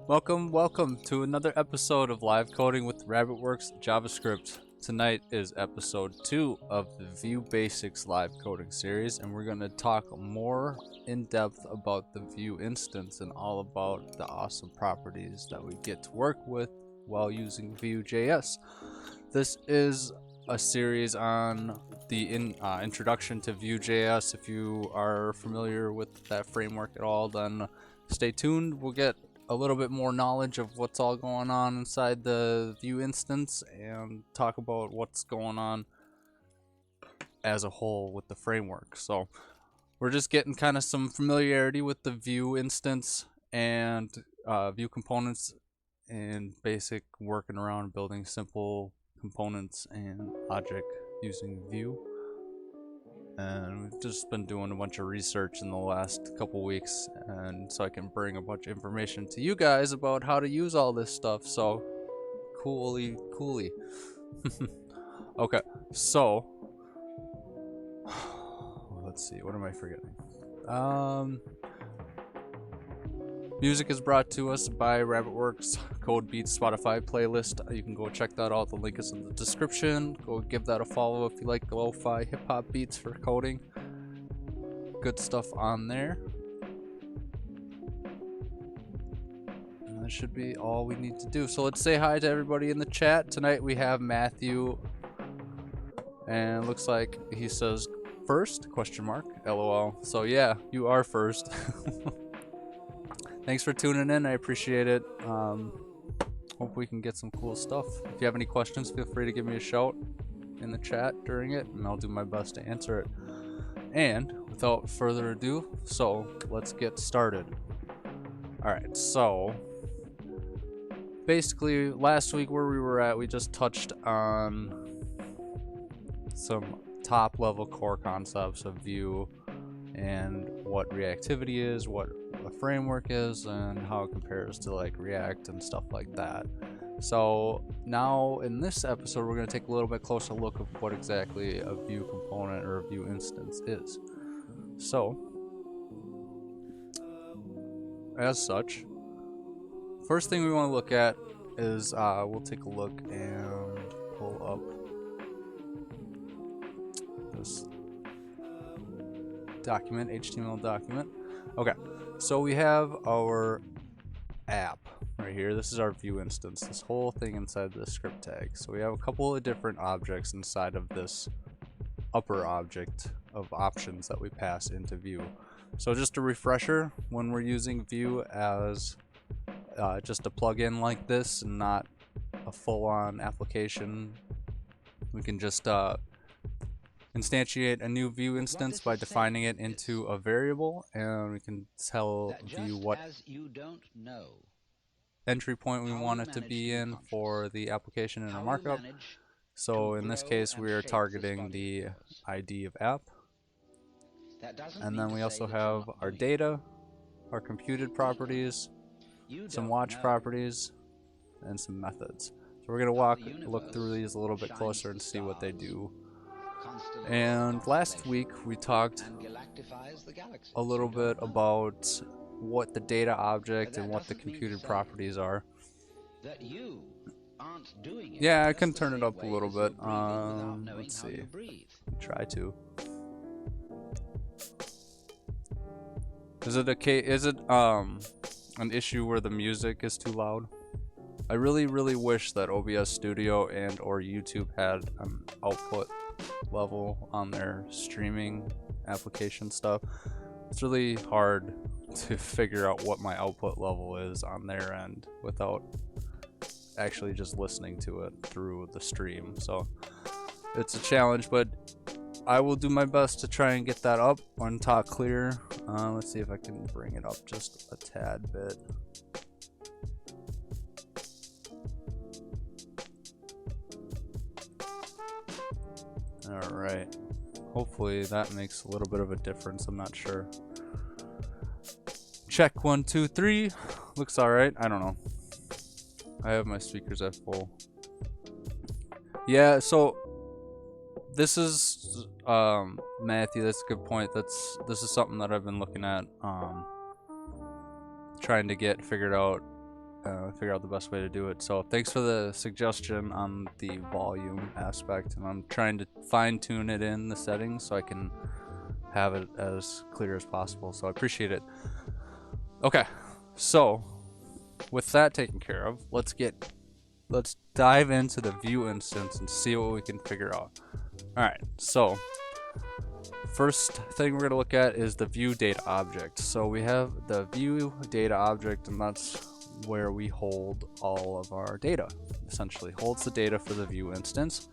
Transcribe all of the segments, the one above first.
Welcome to another episode of Live Coding with RabbitWerks JavaScript. Tonight is episode 2 of the Vue Basics live coding series, and we're going to talk more in depth about the Vue instance and all about the awesome properties that we get to work with while using Vue.js. This is a series on the introduction to Vue.js. If you are familiar with that framework at all, then stay tuned. We'll get a little bit more knowledge of what's all going on inside the Vue instance and talk about what's going on as a whole with the framework. So we're just getting kind of some familiarity with the Vue instance and Vue components and basic working around building simple components and object using Vue. And we've just been doing a bunch of research in the last couple weeks, and so I can bring a bunch of information to you guys about how to use all this stuff. So coolly. Okay, so let's see, what am I forgetting? Music is brought to us by RabbitWerks Code Beats Spotify playlist. You can go check that out. The link is in the description. Go give that a follow if you like lo-fi hip-hop beats for coding. Good stuff on there. And that should be all we need to do. So let's say hi to everybody in the chat. Tonight we have Matthew. And it looks like he says first, question mark, LOL. So yeah, you are first. Thanks for tuning in. I appreciate it. Hope we can get some cool stuff. If you have any questions, feel free to give me a shout in the chat during it, and I'll do my best to answer it. And without further ado, so let's get started. Alright, so basically last week where we were at, we just touched on some top level core concepts of Vue and what reactivity is, what a framework is, and how it compares to like React and stuff like that. So now in this episode we're going to take a little bit closer look of what exactly a Vue component or a Vue instance is. So as such, first thing we want to look at is we'll take a look and pull up this document, HTML document. Okay, so we have our app right here. This is our Vue instance, this whole thing inside the script tag. So we have a couple of different objects inside of this upper object of options that we pass into Vue. So just a refresher, when we're using Vue as just a plugin like this and not a full-on application, we can just instantiate a new Vue instance by defining it into a variable, and we can tell Vue what entry point we want it to be in for the application in our markup. So in this case we are targeting the ID of app, and then we also have our data, our computed properties, some watch properties, and some methods. So we're going to look through these a little bit closer and see what they do. And last week we talked a little bit about what the data object and what the computed properties are. Yeah, I can turn it up a little bit. Let's see. Try to. Is it an issue where the music is too loud? I really wish that OBS Studio and or YouTube had an output level on their streaming application stuff. It's really hard to figure out what my output level is on their end without actually just listening to it through the stream. So it's a challenge, but I will do my best to try and get that up on talk clear. Let's see if I can bring it up just a tad bit. Alright, hopefully that makes a little bit of a difference. I'm not sure. Check 1 2 3. Looks alright. I don't know. I have my speakers at full. Yeah, so this is Matthew, that's a good point. This is something that I've been looking at, trying to get figured out figure out the best way to do it. So thanks for the suggestion on the volume aspect, and I'm trying to fine tune it in the settings so I can have it as clear as possible. So I appreciate it. Okay, so with that taken care of, let's dive into the Vue instance and see what we can figure out. All right, so first thing we're going to look at is the Vue data object. So we have the Vue data object, and that's where we hold all of our data. Essentially holds the data for the Vue instance.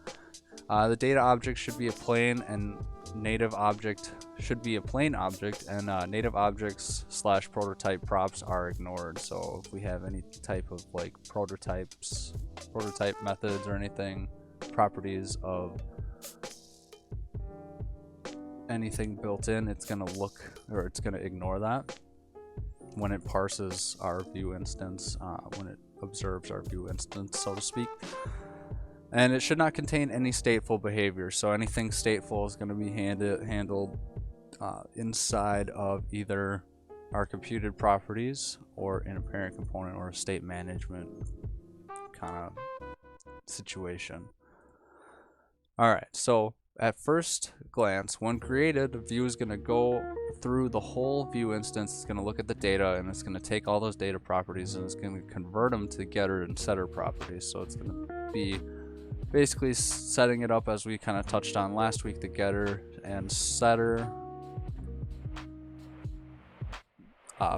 The data object should be a plain, and native object should be a plain object, and native objects / prototype props are ignored. So if we have any type of like prototype methods or anything, properties of anything built in, it's gonna ignore that when it parses our Vue instance, when it observes our Vue instance, so to speak. And it should not contain any stateful behavior. So anything stateful is going to be handled inside of either our computed properties or in a parent component or a state management kind of situation. All right, so at first glance, when created, Vue is going to go through the whole Vue instance. It's going to look at the data, and it's going to take all those data properties and it's going to convert them to getter and setter properties. So it's going to be basically setting it up as we kind of touched on last week, the getter and setter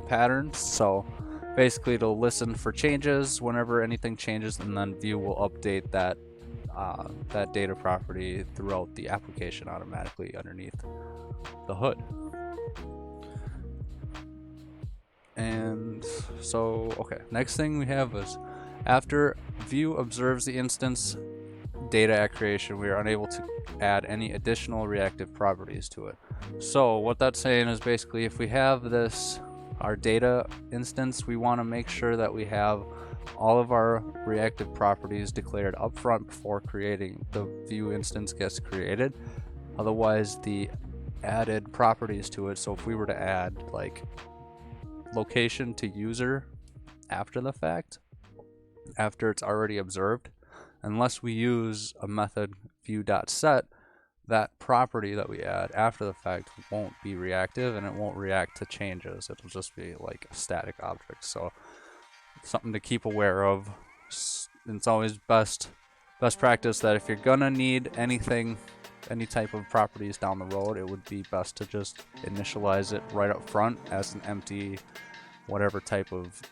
patterns. So basically it'll listen for changes whenever anything changes, and then Vue will update that data property throughout the application automatically underneath the hood. And so, okay, next thing we have is after Vue observes the instance data at creation, we are unable to add any additional reactive properties to it. So what that's saying is basically if we have our data instance, we want to make sure that we have all of our reactive properties declared up front before creating the Vue instance gets created. Otherwise, the added properties to it, so if we were to add like location to user after the fact, after it's already observed, unless we use a method Vue.set, that property that we add after the fact won't be reactive, and it won't react to changes. It'll just be like a static object. So something to keep aware of. It's always best practice that if you're gonna need anything, any type of properties down the road, it would be best to just initialize it right up front as an empty whatever type of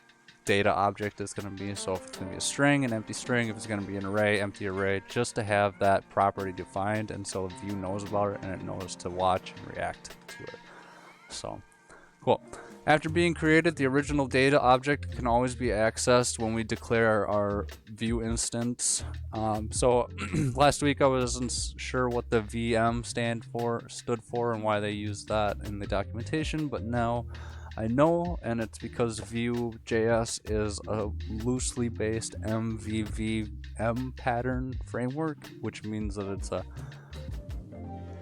data object is going to be. So if it's going to be a string, an empty string. If it's going to be an array, empty array, just to have that property defined, and so Vue knows about it and it knows to watch and react to it. So cool. After being created, the original data object can always be accessed when we declare our Vue instance. So last week I wasn't sure what the VM stood for and why they used that in the documentation, but now I know, and it's because Vue.js is a loosely based MVVM pattern framework, which means that it's a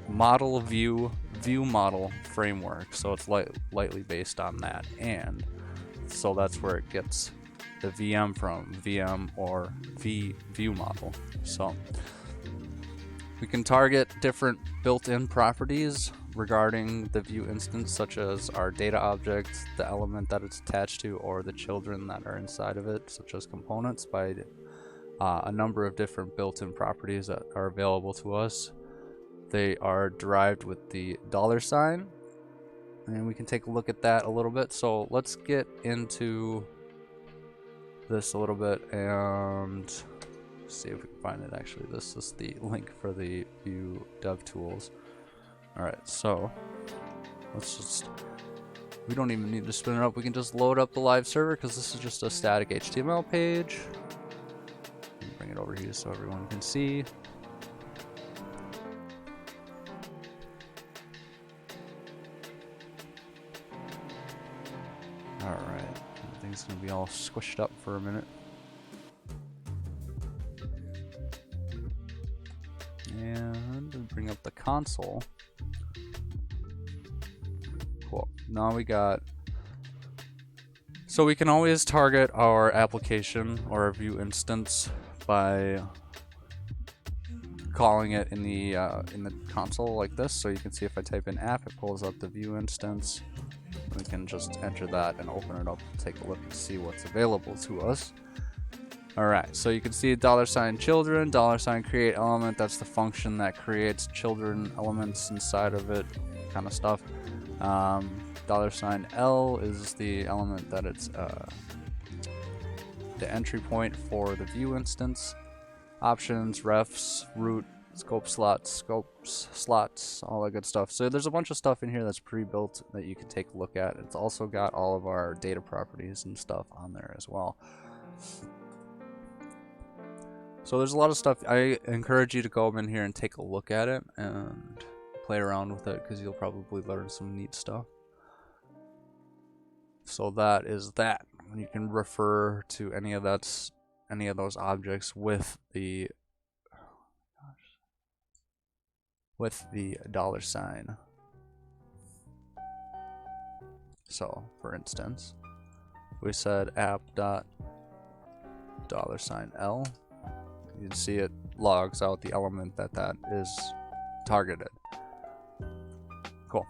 model Vue model framework, so it's lightly based on that, and so that's where it gets the VM from, VM or Vue model. So we can target different built-in properties regarding the Vue instance, such as our data object, the element that it's attached to, or the children that are inside of it, such as components, by a number of different built-in properties that are available to us. They are derived with the $, and we can take a look at that a little bit. So let's get into this a little bit and see if we can find it. Actually, this is the link for the Vue Dev Tools. Alright, so we don't even need to spin it up. We can just load up the live server because this is just a static HTML page. Bring it over here so everyone can see. Alright, everything's going to be all squished up for a minute. And bring up the console. Cool. Now we got So we can always target our application or our Vue instance by calling it in the console like this. So you can see if I type in app, it pulls up the Vue instance. We can just enter that and open it up, take a look and see what's available to us. Alright, so you can see $children, $create element, that's the function that creates children elements inside of it, kind of stuff. $L is the element that it's the entry point for the Vue instance. Options, refs, root, scope slots, slots, all that good stuff. So there's a bunch of stuff in here that's pre-built that you can take a look at. It's also got all of our data properties and stuff on there as well. So there's a lot of stuff. I encourage you to go in here and take a look at it and play around with it, because you'll probably learn some neat stuff. So that is that. You can refer to any of those objects with the $. So for instance, we said app.$L. You can see it logs out the element that is targeted. Cool.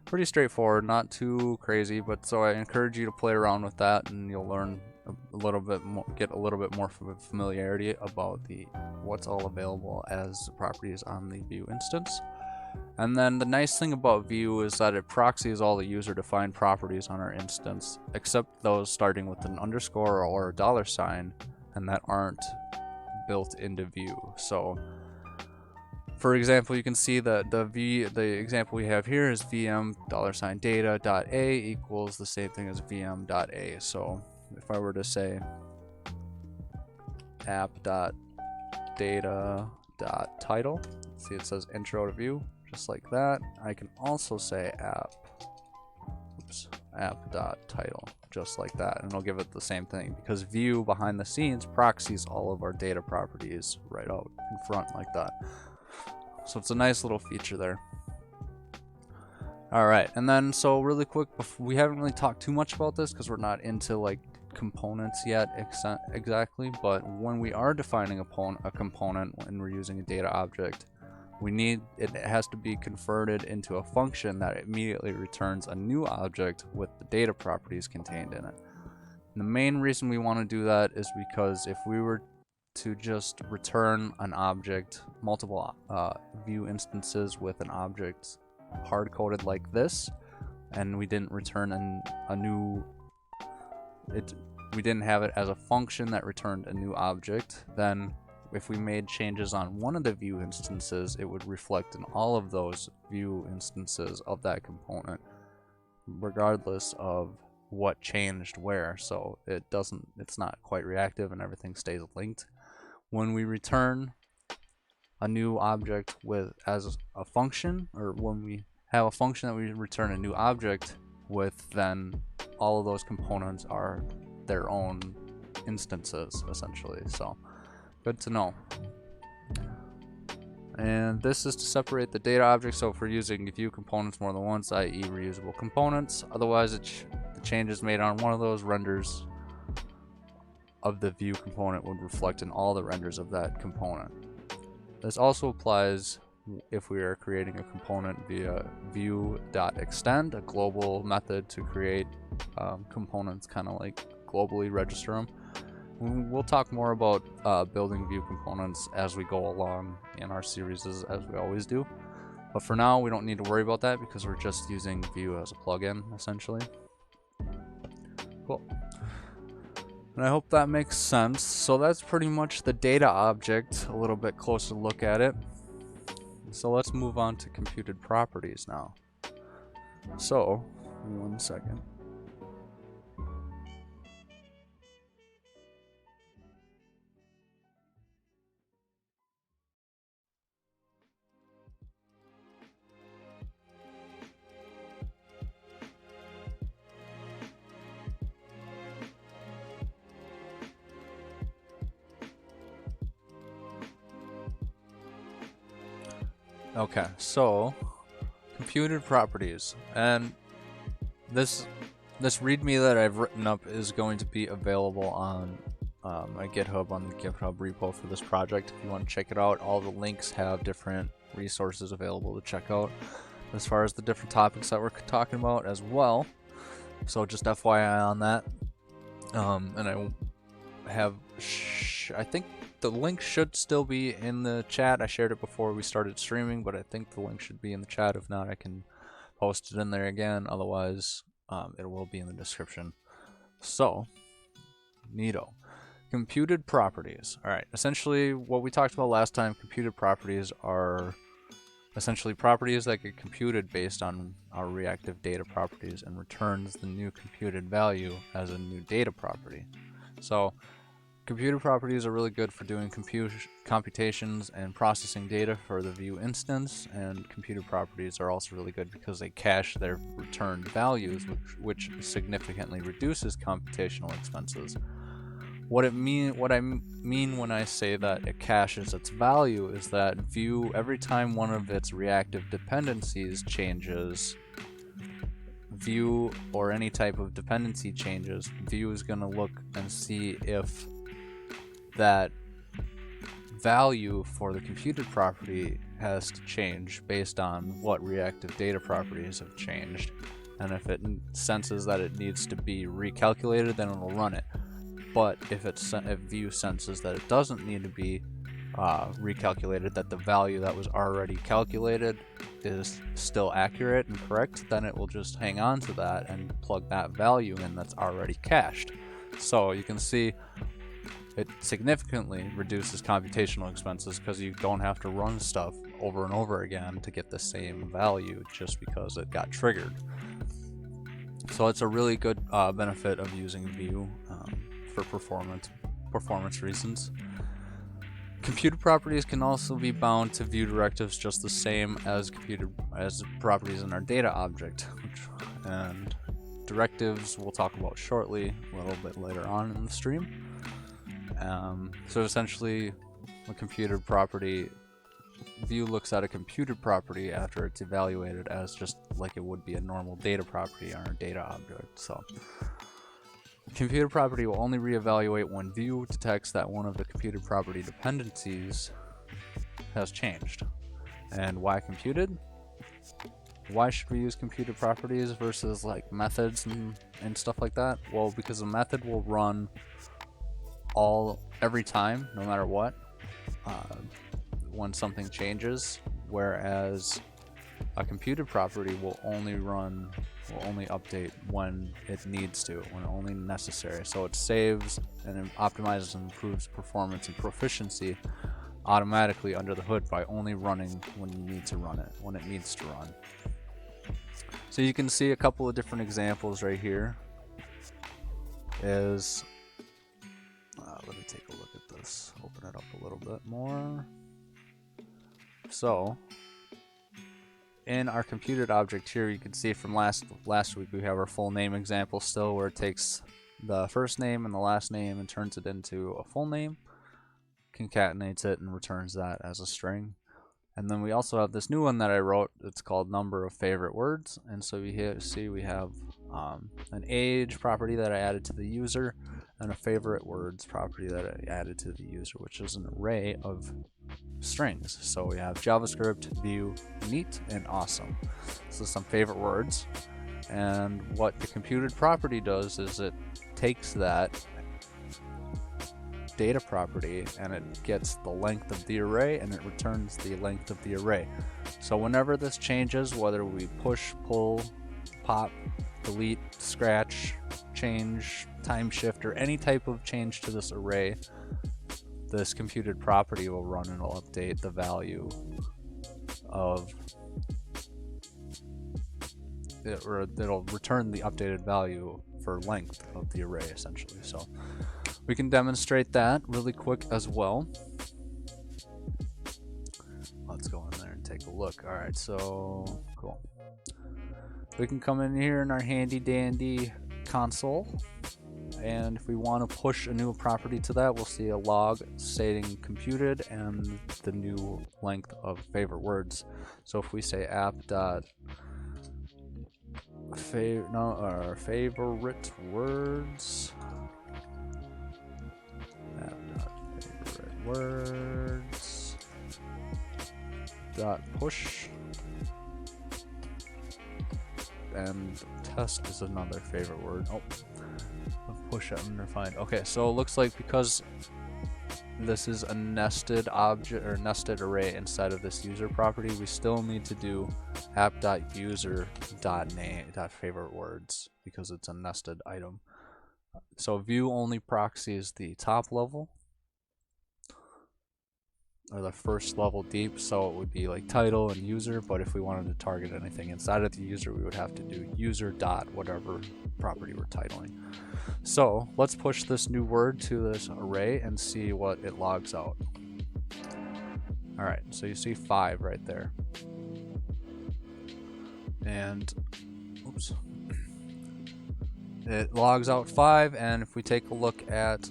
Pretty straightforward, not too crazy, but so I encourage you to play around with that, and you'll learn a little bit more, get a little bit more familiarity about what's all available as properties on the Vue instance. And then the nice thing about Vue is that it proxies all the user-defined properties on our instance, except those starting with an underscore or a $, and that aren't built into Vue. So for example, you can see that the example we have here is vm$data.a equals the same thing as vm.a. So if I were to say app.data.title, see it says intro to Vue, just like that. I can also say app.title, just like that, and it'll give it the same thing, because Vue behind the scenes proxies all of our data properties right out in front like that. So it's a nice little feature there. Alright, and then so really quick, we haven't really talked too much about this because we're not into like components yet exactly, but when we are defining a component and we're using a data object, it has to be converted into a function that immediately returns a new object with the data properties contained in it. And the main reason we want to do that is because if we were to just return an object, multiple Vue instances with an object hard-coded like this, and we didn't return we didn't have it as a function that returned a new object, then if we made changes on one of the Vue instances, it would reflect in all of those Vue instances of that component, regardless of what changed where. So it's not quite reactive and everything stays linked. When we return a new object as a function, or when we have a function that we return a new object with, then all of those components are their own instances essentially. So good to know. And this is to separate the data object. So if we're using Vue components more than once, i.e. reusable components, otherwise the changes made on one of those renders of the Vue component would reflect in all the renders of that component. This also applies if we are creating a component via Vue.extend, a global method to create components, kind of like globally register them. We'll talk more about building Vue components as we go along in our series, as we always do. But for now, we don't need to worry about that because we're just using Vue as a plugin, essentially. Cool. And I hope that makes sense. So that's pretty much the data object, a little bit closer look at it. So let's move on to computed properties now. So, give me 1 second. Okay, so computed properties, and this This README that I've written up is going to be available on my GitHub, on the GitHub repo for this project. If you want to check it out, all the links have different resources available to check out as far as the different topics that we're talking about as well. So just FYI on that. And I have, I think the link should still be in the chat. I shared it before we started streaming, but I think the link should be in the chat. If not, I can post it in there again. Otherwise, it will be in the description. So, neato. Computed properties. Alright, essentially what we talked about last time, computed properties are essentially properties that get computed based on our reactive data properties and returns the new computed value as a new data property. So, computed properties are really good for doing computations and processing data for the Vue instance, and computed properties are also really good because they cache their returned values, which significantly reduces computational expenses. What I mean when I say that it caches its value is that Vue, every time one of its reactive dependencies changes, Vue, or any type of dependency changes, Vue is going to look and see if that value for the computed property has to change based on what reactive data properties have changed. And if it senses that it needs to be recalculated, then it'll run it. But if Vue senses that it doesn't need to be recalculated, that the value that was already calculated is still accurate and correct, then it will just hang on to that and plug that value in that's already cached. So you can see it significantly reduces computational expenses because you don't have to run stuff over and over again to get the same value just because it got triggered. So it's a really good benefit of using Vue for performance reasons. Computed properties can also be bound to Vue directives just the same as properties in our data object, and directives we'll talk about shortly, a little bit later on in the stream. So essentially, a computed property, Vue looks at a computed property after it's evaluated as just like it would be a normal data property on our data object. So, computed property will only reevaluate when Vue detects that one of the computed property dependencies has changed. And why computed? Why should we use computed properties versus like methods and stuff like that? Well, because a method will run every time, no matter what, when something changes, whereas a computed property will only update when it needs to, when only necessary. So it saves and optimizes and improves performance and proficiency automatically under the hood by only running when you need to run it, when it needs to run. So you can see a couple of different examples right here. Let me take a look at this, open it up a little bit more. So, in our computed object here, you can see from last week we have our full name example still, where it takes the first name and the last name and turns it into a full name, concatenates it, and returns that as a string. And then we also have this new one that I wrote. It's called number of favorite words. And so we have an age property that I added to the user, and a favorite words property that I added to the user, which is an array of strings. So we have JavaScript, Vue, neat, and awesome. So some favorite words. And what the computed property does is it takes that data property and it gets the length of the array and it returns the length of the array. So whenever this changes, whether we push, pull, pop, delete, scratch, change, time shift, or any type of change to this array, this computed property will run and it'll update the value of it, or it'll return the updated value for length of the array essentially. So we can demonstrate that really quick as well. Let's go in there and take a look. Alright, so cool. We can come in here in our handy dandy console, and if we want to push a new property to that, we'll see a log stating computed and the new length of favorite words. So if we say app dot favorite words. Favorite words. Dot push. And test is another favorite word. Oh, push undefined. Okay, so it looks like because this is a nested object or nested array inside of this user property, we still need to do app.user.name.favorite words because it's a nested item. So Vue only proxies the top level or the first level deep, so it would be like title and user, but if we wanted to target anything inside of the user, we would have to do user dot whatever property we're titling. So let's push this new word to this array and see what it logs out. All right, so you see 5 right there. And oops, it logs out 5, and if we take a look at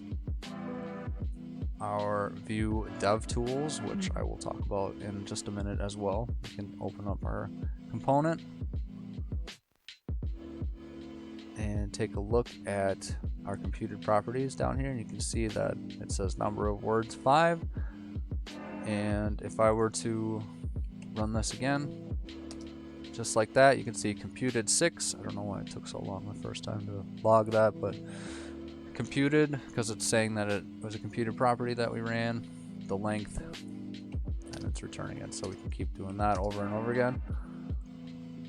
our Vue dev tools, which I will talk about in just a minute as well, we can open up our component and take a look at our computed properties down here, and you can see that it says number of words 5. And if I were to run this again, just like that, you can see computed 6. I don't know why it took so long the first time to log that, but computed, because it's saying that it was a computed property that we ran, the length, and it's returning it. So we can keep doing that over and over again.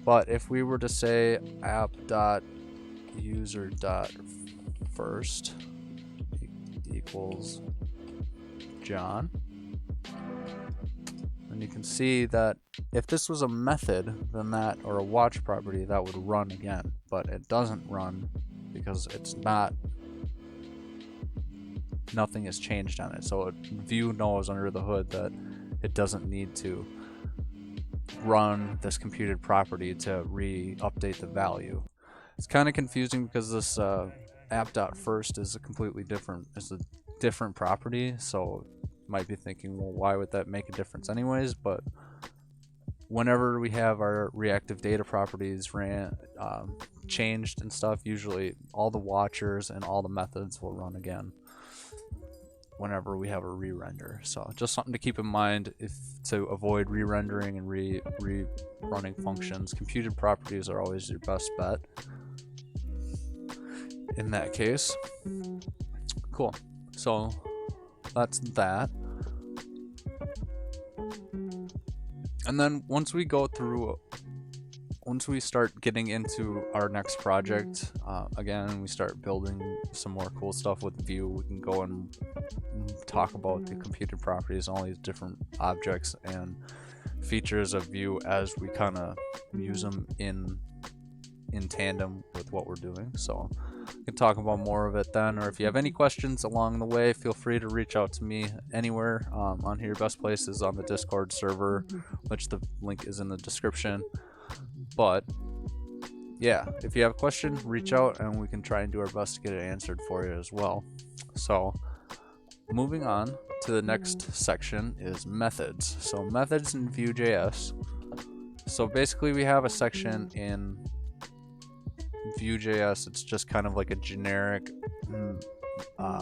But if we were to say app.user.first equals John, and you can see that if this was a method, then that, or a watch property, that would run again, but it doesn't run because it's not, nothing has changed on it. So Vue knows under the hood that it doesn't need to run this computed property to re-update the value. It's kind of confusing because this app.first is a completely different, it's a different property, so you might be thinking, well, why would that make a difference anyways? But whenever we have our reactive data properties changed and stuff, usually all the watchers and all the methods will run again whenever we have a re-render. So just something to keep in mind to avoid re-rendering and re-running functions. Computed properties are always your best bet in that case. Cool. So that's that. And then once we start getting into our next project, again, we start building some more cool stuff with Vue, we can go and talk about the computed properties, all these different objects and features of Vue as we kind of use them in tandem with what we're doing. So we can talk about more of it then, or if you have any questions along the way, feel free to reach out to me anywhere on here. Best place is on the Discord server, which the link is in the description. But yeah, if you have a question, reach out and we can try and do our best to get it answered for you as well. So moving on to the next section is methods. So methods in Vue.js. So basically we have a section in Vue.js, it's just kind of like a generic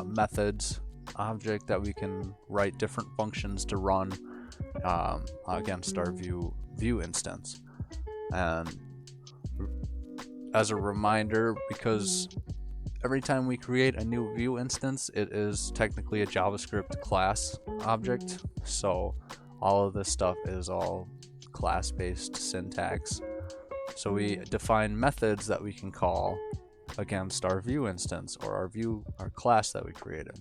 methods object that we can write different functions to run against our Vue instance. And as a reminder, because every time we create a new Vue instance, it is technically a JavaScript class object, so all of this stuff is all class-based syntax. So we define methods that we can call against our Vue instance or our class that we created.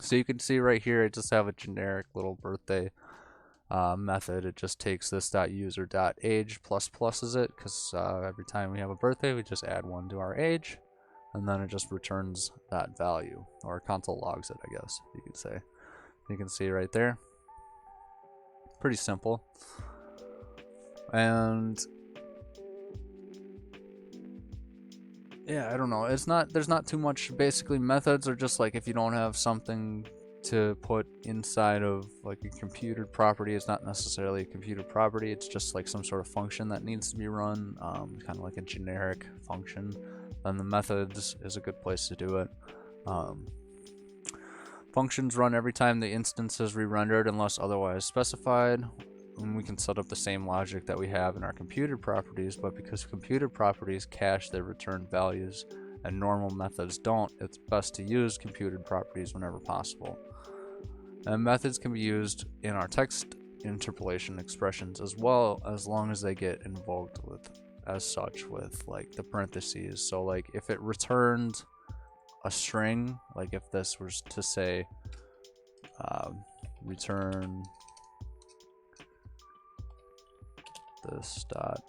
So you can see right here, I just have a generic little birthday method. It just takes this .user.age pluses it, because every time we have a birthday, we just add 1 to our age, and then it just returns that value, or console logs it, I guess you could say. You can see right there. Pretty simple. And yeah, I don't know. There's not too much. Basically, methods are just like if you don't have something to put inside of like a computed property. It's not necessarily a computed property, it's just like some sort of function that needs to be run, kind of like a generic function. Then the methods is a good place to do it. Functions run every time the instance is re-rendered unless otherwise specified. And we can set up the same logic that we have in our computed properties, but because computed properties cache their return values and normal methods don't, it's best to use computed properties whenever possible. And methods can be used in our text interpolation expressions as well, as long as they get invoked with as such with like the parentheses. So like if it returned a string, like if this was to say return this dot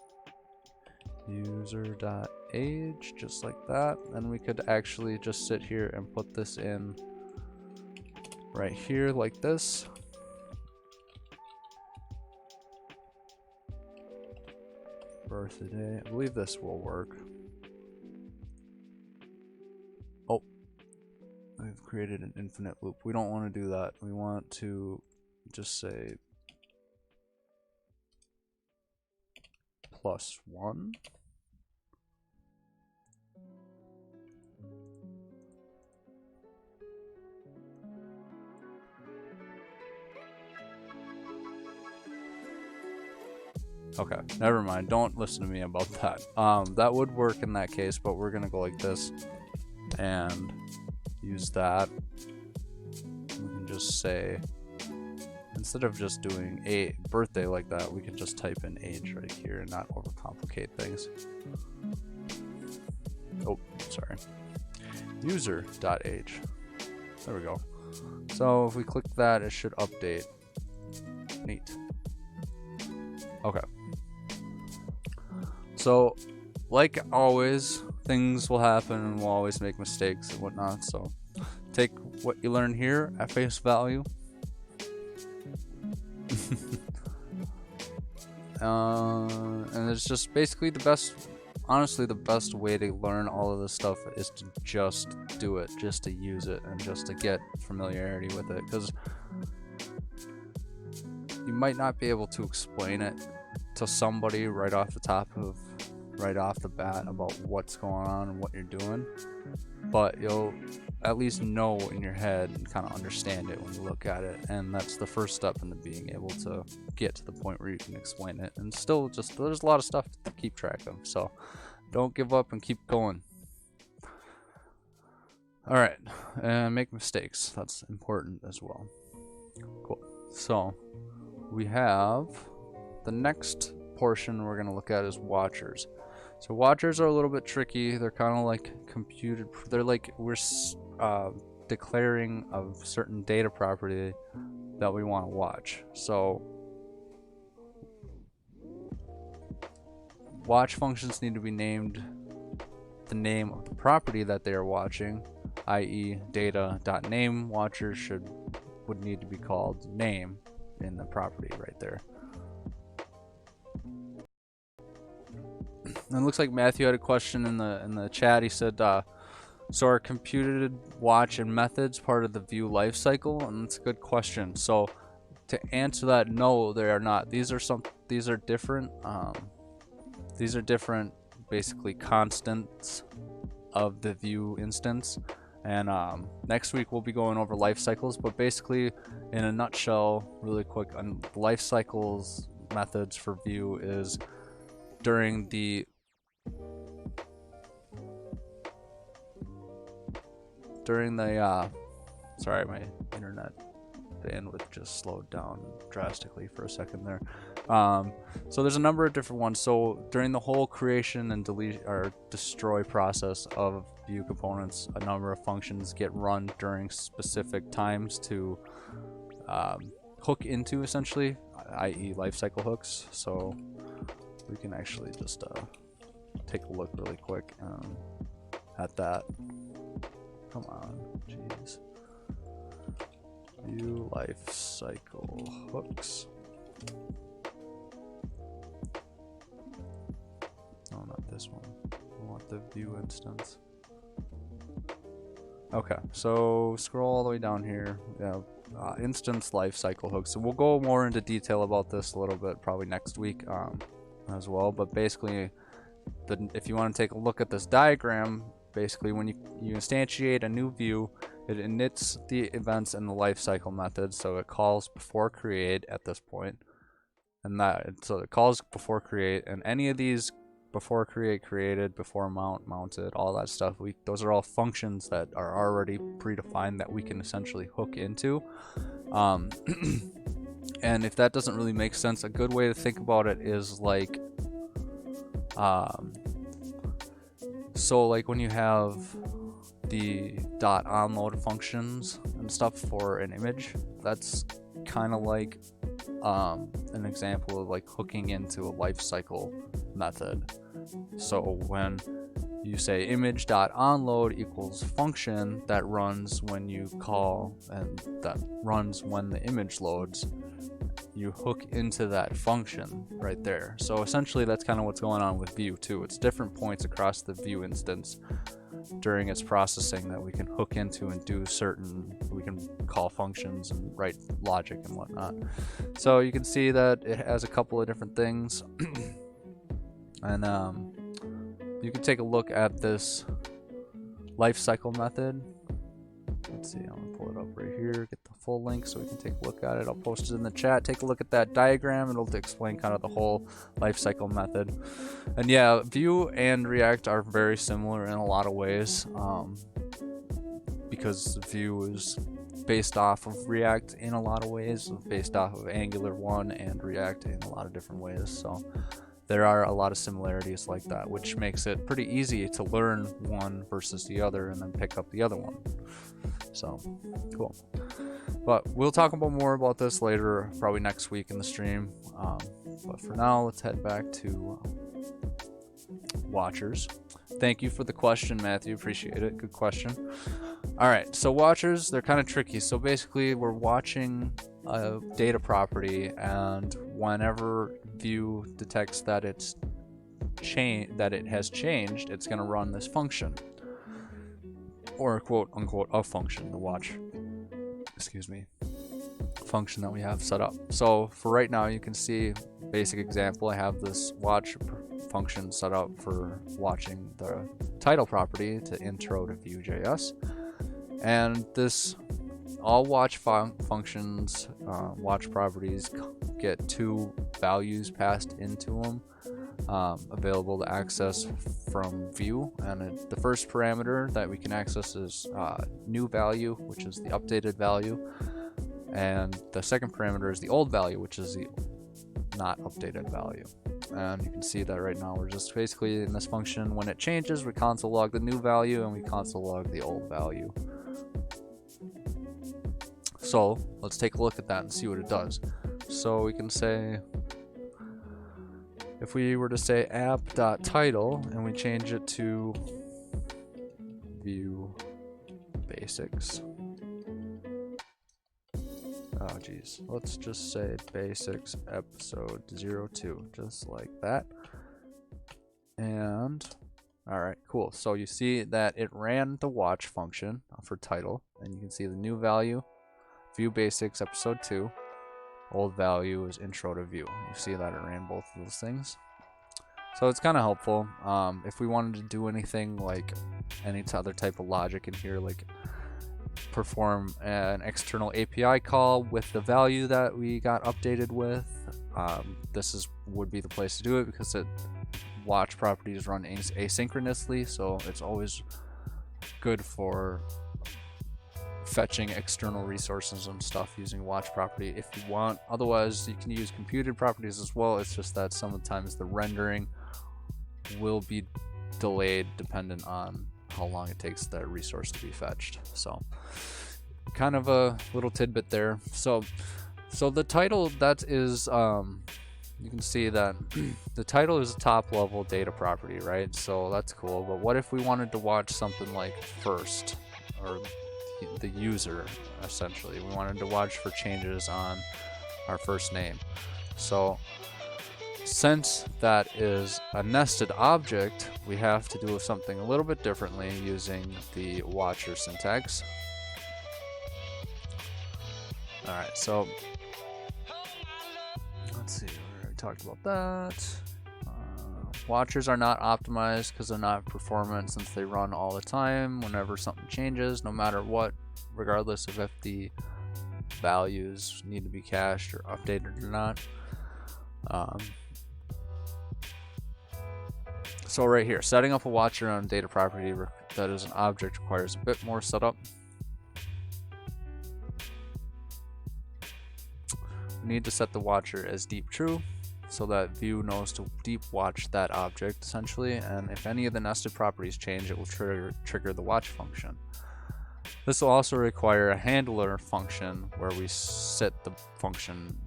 user dot age, just like that, then we could actually just sit here and put this in right here like this. Birthday, I believe this will work. Oh, we've created an infinite loop. We don't want to do that. We want to just say +1. Okay, never mind. Don't listen to me about that. That would work in that case, but we're gonna go like this and use that. We can just say, instead of just doing a birthday like that, we can just type in age right here and not overcomplicate things. Oh, sorry. User.age. There we go. So if we click that, it should update. Neat. Okay. So, like always, things will happen and we'll always make mistakes and whatnot. So, take what you learn here at face value. And it's just basically the best, honestly, the best way to learn all of this stuff is to just do it, just to use it, and just to get familiarity with it. Because you might not be able to explain it to somebody right off the bat about what's going on and what you're doing, but you'll at least know in your head and kind of understand it when you look at it, and that's the first step into being able to get to the point where you can explain it. And still, just there's a lot of stuff to keep track of, so don't give up and keep going. All right, and make mistakes, that's important as well. Cool. So we have the next portion we're going to look at is watchers. So watchers are a little bit tricky. They're kind of like computed. They're like we're declaring a certain data property that we want to watch. So watch functions need to be named the name of the property that they are watching, i.e. data.name. Watchers would need to be called name in the property right there. And it looks like Matthew had a question in the chat. He said, so are computed watch and methods part of the Vue lifecycle? And that's a good question. So to answer that, no, they are not. These are different. These are different, basically constants of the Vue instance. And next week we'll be going over life cycles. But basically, in a nutshell, really quick, life cycles methods for Vue is during the sorry, my internet bandwidth just slowed down drastically for a second there. So there's a number of different ones. So during the whole creation and delete or destroy process of Vue components, a number of functions get run during specific times to hook into, essentially, i.e. lifecycle hooks. So we can actually just take a look really quick at that. Come on, jeez. Vue lifecycle hooks. No, not this one. We want the Vue instance. Okay, so scroll all the way down here. We have instance lifecycle hooks. So we'll go more into detail about this a little bit probably next week as well. But basically, if you want to take a look at this diagram, basically when you instantiate a new view, it inits the events and the lifecycle method. So it calls before create at this point, and so it calls before create, and any of these before create, created, before mount, mounted, all that stuff, those are all functions that are already predefined that we can essentially hook into. And if that doesn't really make sense, a good way to think about it is like, so like when you have the .onload functions and stuff for an image, that's kind of like an example of like hooking into a lifecycle method. So when you say image.onload equals function that runs when you call and that runs when the image loads, you hook into that function right there. So essentially that's kind of what's going on with Vue too. It's different points across the Vue instance during its processing that we can hook into and do we can call functions and write logic and whatnot. So you can see that it has a couple of different things. And you can take a look at this lifecycle method. Let's see, I'm gonna pull it up right here, get the full link so we can take a look at it. I'll post it in the chat. Take a look at that diagram. It'll explain kind of the whole lifecycle method. And yeah, Vue and React are very similar in a lot of ways, because Vue is based off of React in a lot of ways, based off of Angular 1 and React in a lot of different ways. So there are a lot of similarities like that, which makes it pretty easy to learn one versus the other and then pick up the other one. So cool. But we'll talk more about this later, probably next week in the stream. But for now, let's head back to Watchers. Thank you for the question, Matthew. Appreciate it. Good question. All right, so Watchers, they're kind of tricky. So basically, we're watching a data property, and whenever Vue detects that it has changed, it's going to run this function, or quote unquote a function, the watch, function that we have set up. So for right now, you can see basic example. I have this watch function set up for watching the title property to intro to Vue.js, and this all watch functions, watch properties get two values passed into them, available to access from Vue. And the first parameter that we can access is new value, which is the updated value, and the second parameter is the old value, which is the not updated value. And you can see that right now we're just basically in this function, when it changes, we console log the new value and we console log the old value. So let's take a look at that and see what it does. So we can say, if we were to say app.title and we change it to Vue Basics. Oh geez, let's just say Basics episode 02, just like that. And all right, cool. So you see that it ran the watch function for title, and you can see the new value, Vue Basics episode 2. Old value is intro to Vue. You see that it ran both of those things. So it's kind of helpful. If we wanted to do anything like any other type of logic in here, like perform an external API call with the value that we got updated with, this would be the place to do it, because watch properties run asynchronously, so it's always good for fetching external resources and stuff using watch property if you want. Otherwise, you can use computed properties as well. It's just that sometimes the rendering will be delayed dependent on how long it takes that resource to be fetched. So kind of a little tidbit there. So the title, that is you can see that the title is a top level data property, right? So that's cool. But what if we wanted to watch something like first, or the user, essentially? We wanted to watch for changes on our first name. So since that is a nested object, we have to do something a little bit differently using the watcher syntax. Alright, so let's see, we already talked about that. Watchers are not optimized because they're not performant since they run all the time whenever something changes, no matter what, regardless of if the values need to be cached or updated or not. So right here, setting up a watcher on a data property that is an object requires a bit more setup. We need to set the watcher as deep true so that Vue knows to deep watch that object essentially, and if any of the nested properties change, it will trigger the watch function. This will also require a handler function where we set the function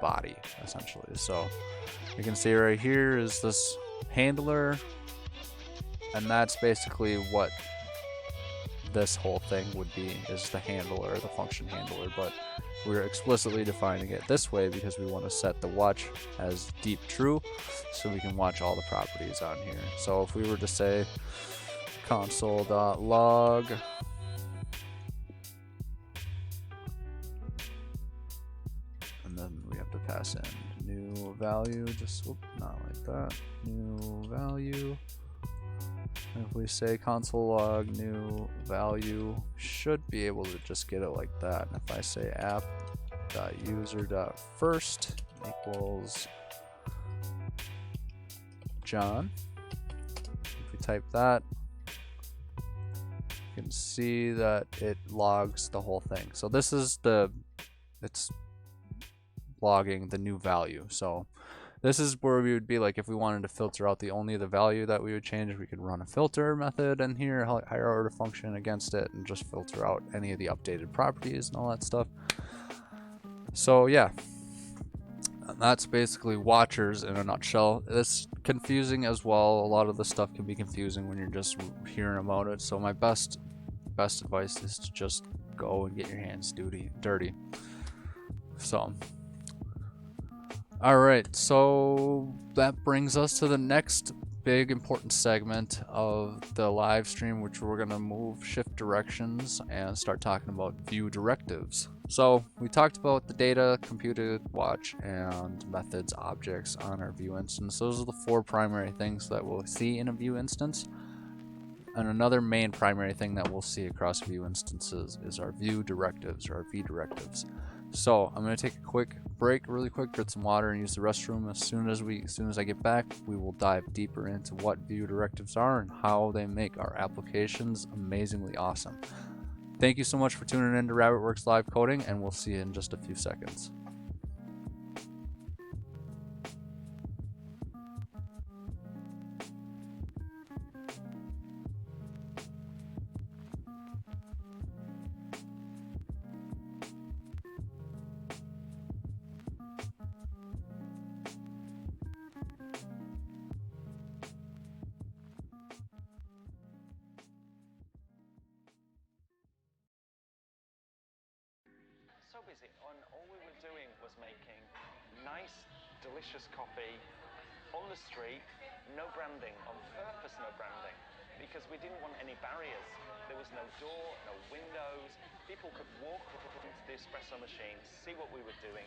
body essentially. So you can see right here is this handler, and that's basically what this whole thing would be, is the handler, the function handler, but we're explicitly defining it this way because we want to set the watch as deep true so we can watch all the properties on here. So if we were to say console.log and then we have to pass in new value, just not like that, new value. And if we say console log new value, should be able to just get it like that. And if I say app.user.first equals John, if we type that, you can see that it logs the whole thing. So this is it's logging the new value. So this is where we would be like, if we wanted to filter out only the value that we would change, we could run a filter method in here, higher order function against it, and just filter out any of the updated properties and all that stuff. So yeah, that's basically watchers in a nutshell. It's confusing as well. A lot of the stuff can be confusing when you're just hearing about it. So my best advice is to just go and get your hands dirty. So alright, so that brings us to the next big important segment of the live stream, which we're going to shift directions and start talking about Vue Directives. So we talked about the data, computed, watch, and methods, objects on our Vue instance. Those are the four primary things that we'll see in a Vue instance. And another main primary thing that we'll see across Vue instances is our Vue Directives, or our V Directives. So I'm going to take a quick break really quick, get some water, and use the restroom. As soon as I get back, we will dive deeper into what Vue Directives are and how they make our applications amazingly awesome. Thank you so much for tuning in to RabbitWerks Live Coding, and we'll see you in just a few seconds. So busy, and all we were doing was making nice, delicious coffee on the street, no branding, on purpose no branding, because we didn't want any barriers. There was no door, no windows. People could walk into the espresso machine, see what we were doing.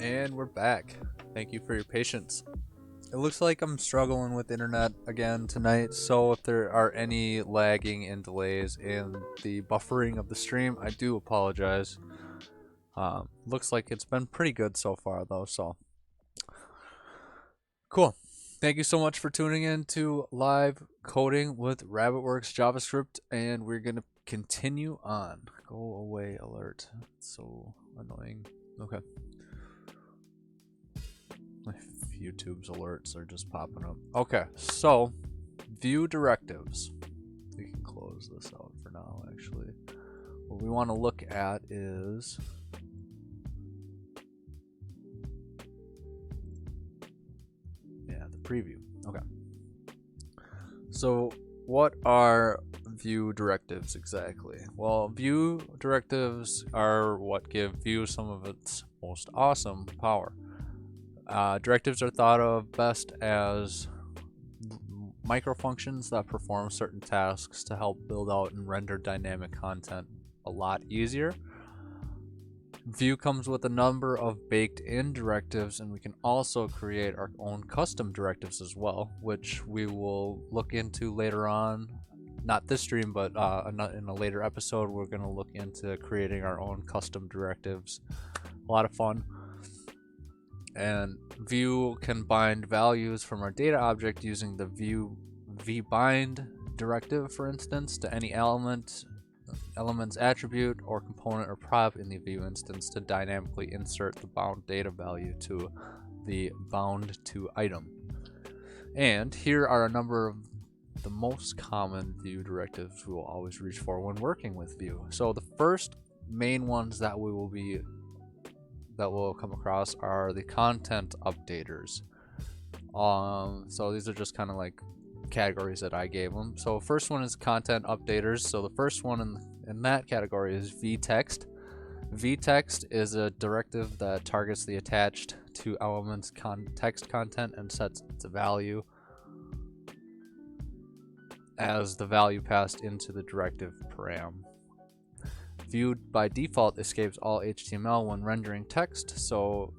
And we're back. Thank you for your patience. It looks like I'm struggling with internet again tonight, so if there are any lagging and delays in the buffering of the stream, I do apologize. Looks like it's been pretty good so far though, so cool. Thank you so much for tuning in to live coding with RabbitWerks JavaScript, and we're gonna continue on. Go away alert. It's so annoying. Okay. My YouTube's alerts are just popping up. Okay, so Vue Directives. We can close this out for now, actually. What we want to look at is the preview. Okay. So what are Vue Directives exactly? Well, Vue Directives are what give Vue some of its most awesome power. Directives are thought of best as microfunctions that perform certain tasks to help build out and render dynamic content a lot easier. Vue comes with a number of baked-in directives, and we can also create our own custom directives as well, which we will look into later on. Not this stream, but in a later episode, we're going to look into creating our own custom directives. A lot of fun. And Vue can bind values from our data object using the Vue vbind directive, for instance, to any element's attribute or component or prop in the Vue instance to dynamically insert the bound data value to the bound to item. And here are a number of the most common Vue directives we will always reach for when working with Vue. So the first main ones that we'll come across are the content updaters. So these are just kind of like categories that I gave them. So first one is content updaters. So the first one in that category is vtext. Vtext is a directive that targets the attached to elements text content and sets its value as the value passed into the directive param. Vue by default escapes all HTML when rendering text, so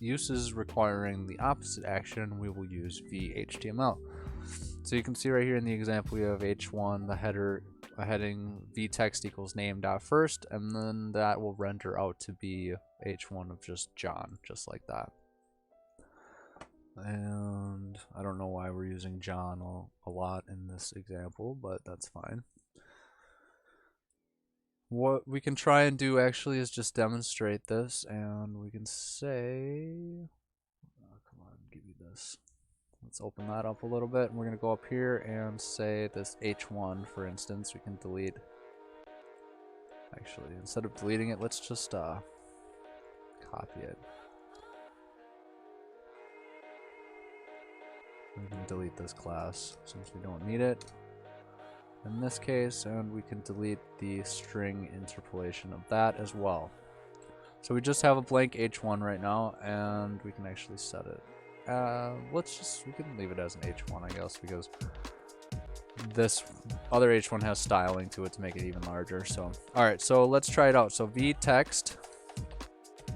uses requiring the opposite action, we will use vHTML. So you can see right here in the example we have h1, the heading vtext equals name.first, and then that will render out to be h1 of just John, just like that. And I don't know why we're using John a lot in this example, but that's fine. What we can try and do actually is just demonstrate this, and we can say, come on, give you this. Let's open that up a little bit, and we're going to go up here and say this h1, for instance. We can delete. Actually, instead of deleting it, let's just copy it. We can delete this class since we don't need it in this case, and we can delete the string interpolation of that as well. So we just have a blank h1 right now, and we can actually set it. We can leave it as an h1, I guess, because this other h1 has styling to it to make it even larger. So, all right, so let's try it out. So vtext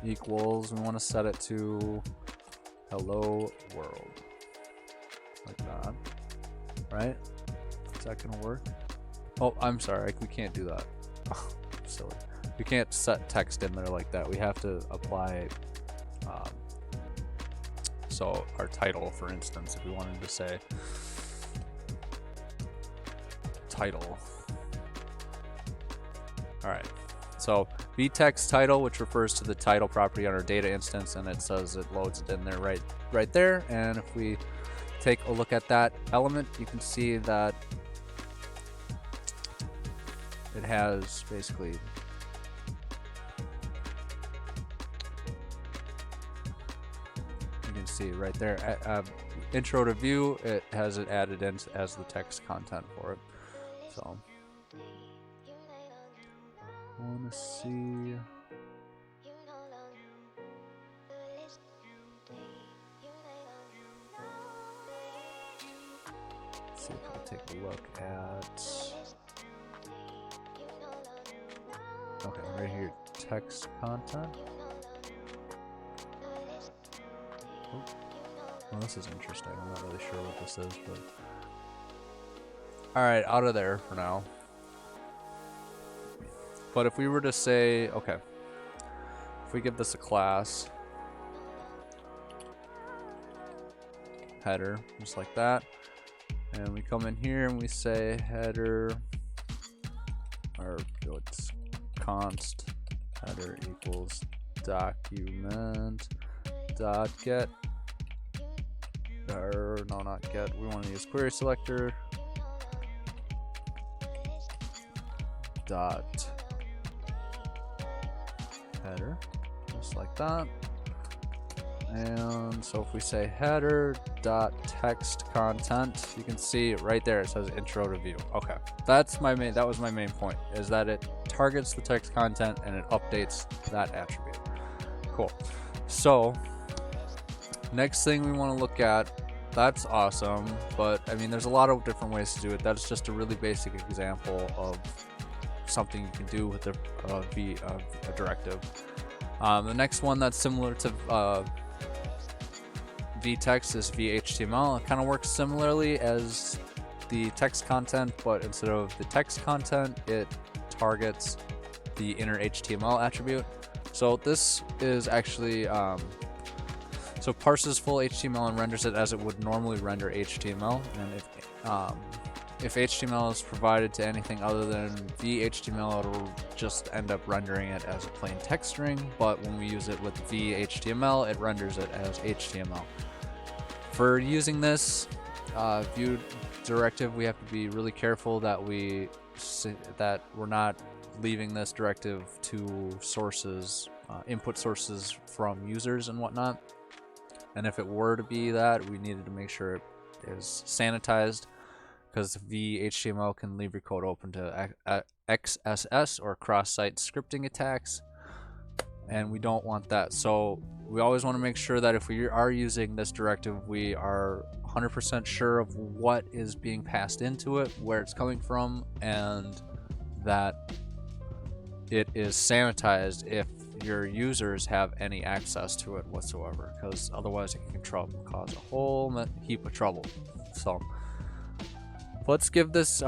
equals, we want to set it to hello world, like that, right? Is that gonna work? Oh, I'm sorry, we can't do that. Oh, silly. We can't set text in there like that. We have to apply, so our title, for instance, if we wanted to say title. All right, so vtext title, which refers to the title property on our data instance, and it says it loads it in there right there. And if we take a look at that element, you can see that it has basically you can see right there intro to Vue, it has it added in as the text content for it. So I want to see if we'll take a look at, okay, right here, text content. Well, this is interesting. I'm not really sure what this is, but all right, out of there for now. But if we were to say, okay, if we give this a class header, just like that, and we come in here and we say header, or it's const header equals document dot get, or no, not get, we want to use query selector dot header, just like that. And so if we say header dot text content, you can see right there it says intro to Vue. Okay, that was my main point, is that it targets the text content and it updates that attribute. Cool. So next thing we want to look at, that's awesome, but I mean there's a lot of different ways to do it. That's just a really basic example of something you can do with a directive. The next one that's similar to vtext is vhtml. It kind of works similarly as the text content, but instead of the text content, it targets the inner HTML attribute. So this is actually so parses full HTML and renders it as it would normally render HTML. And if HTML is provided to anything other than vhtml, it'll just end up rendering it as a plain text string. But when we use it with vhtml, it renders it as HTML. For using this Vue directive, we have to be really careful that we're not leaving this directive to sources, input sources from users and whatnot. And if it were to be that, we needed to make sure it is sanitized, because vhtml can leave your code open to XSS or cross-site scripting attacks, and we don't want that. So we always want to make sure that if we are using this directive, we are 100% sure of what is being passed into it, where it's coming from, and that it is sanitized if your users have any access to it whatsoever, because otherwise it can cause a whole heap of trouble. So let's give this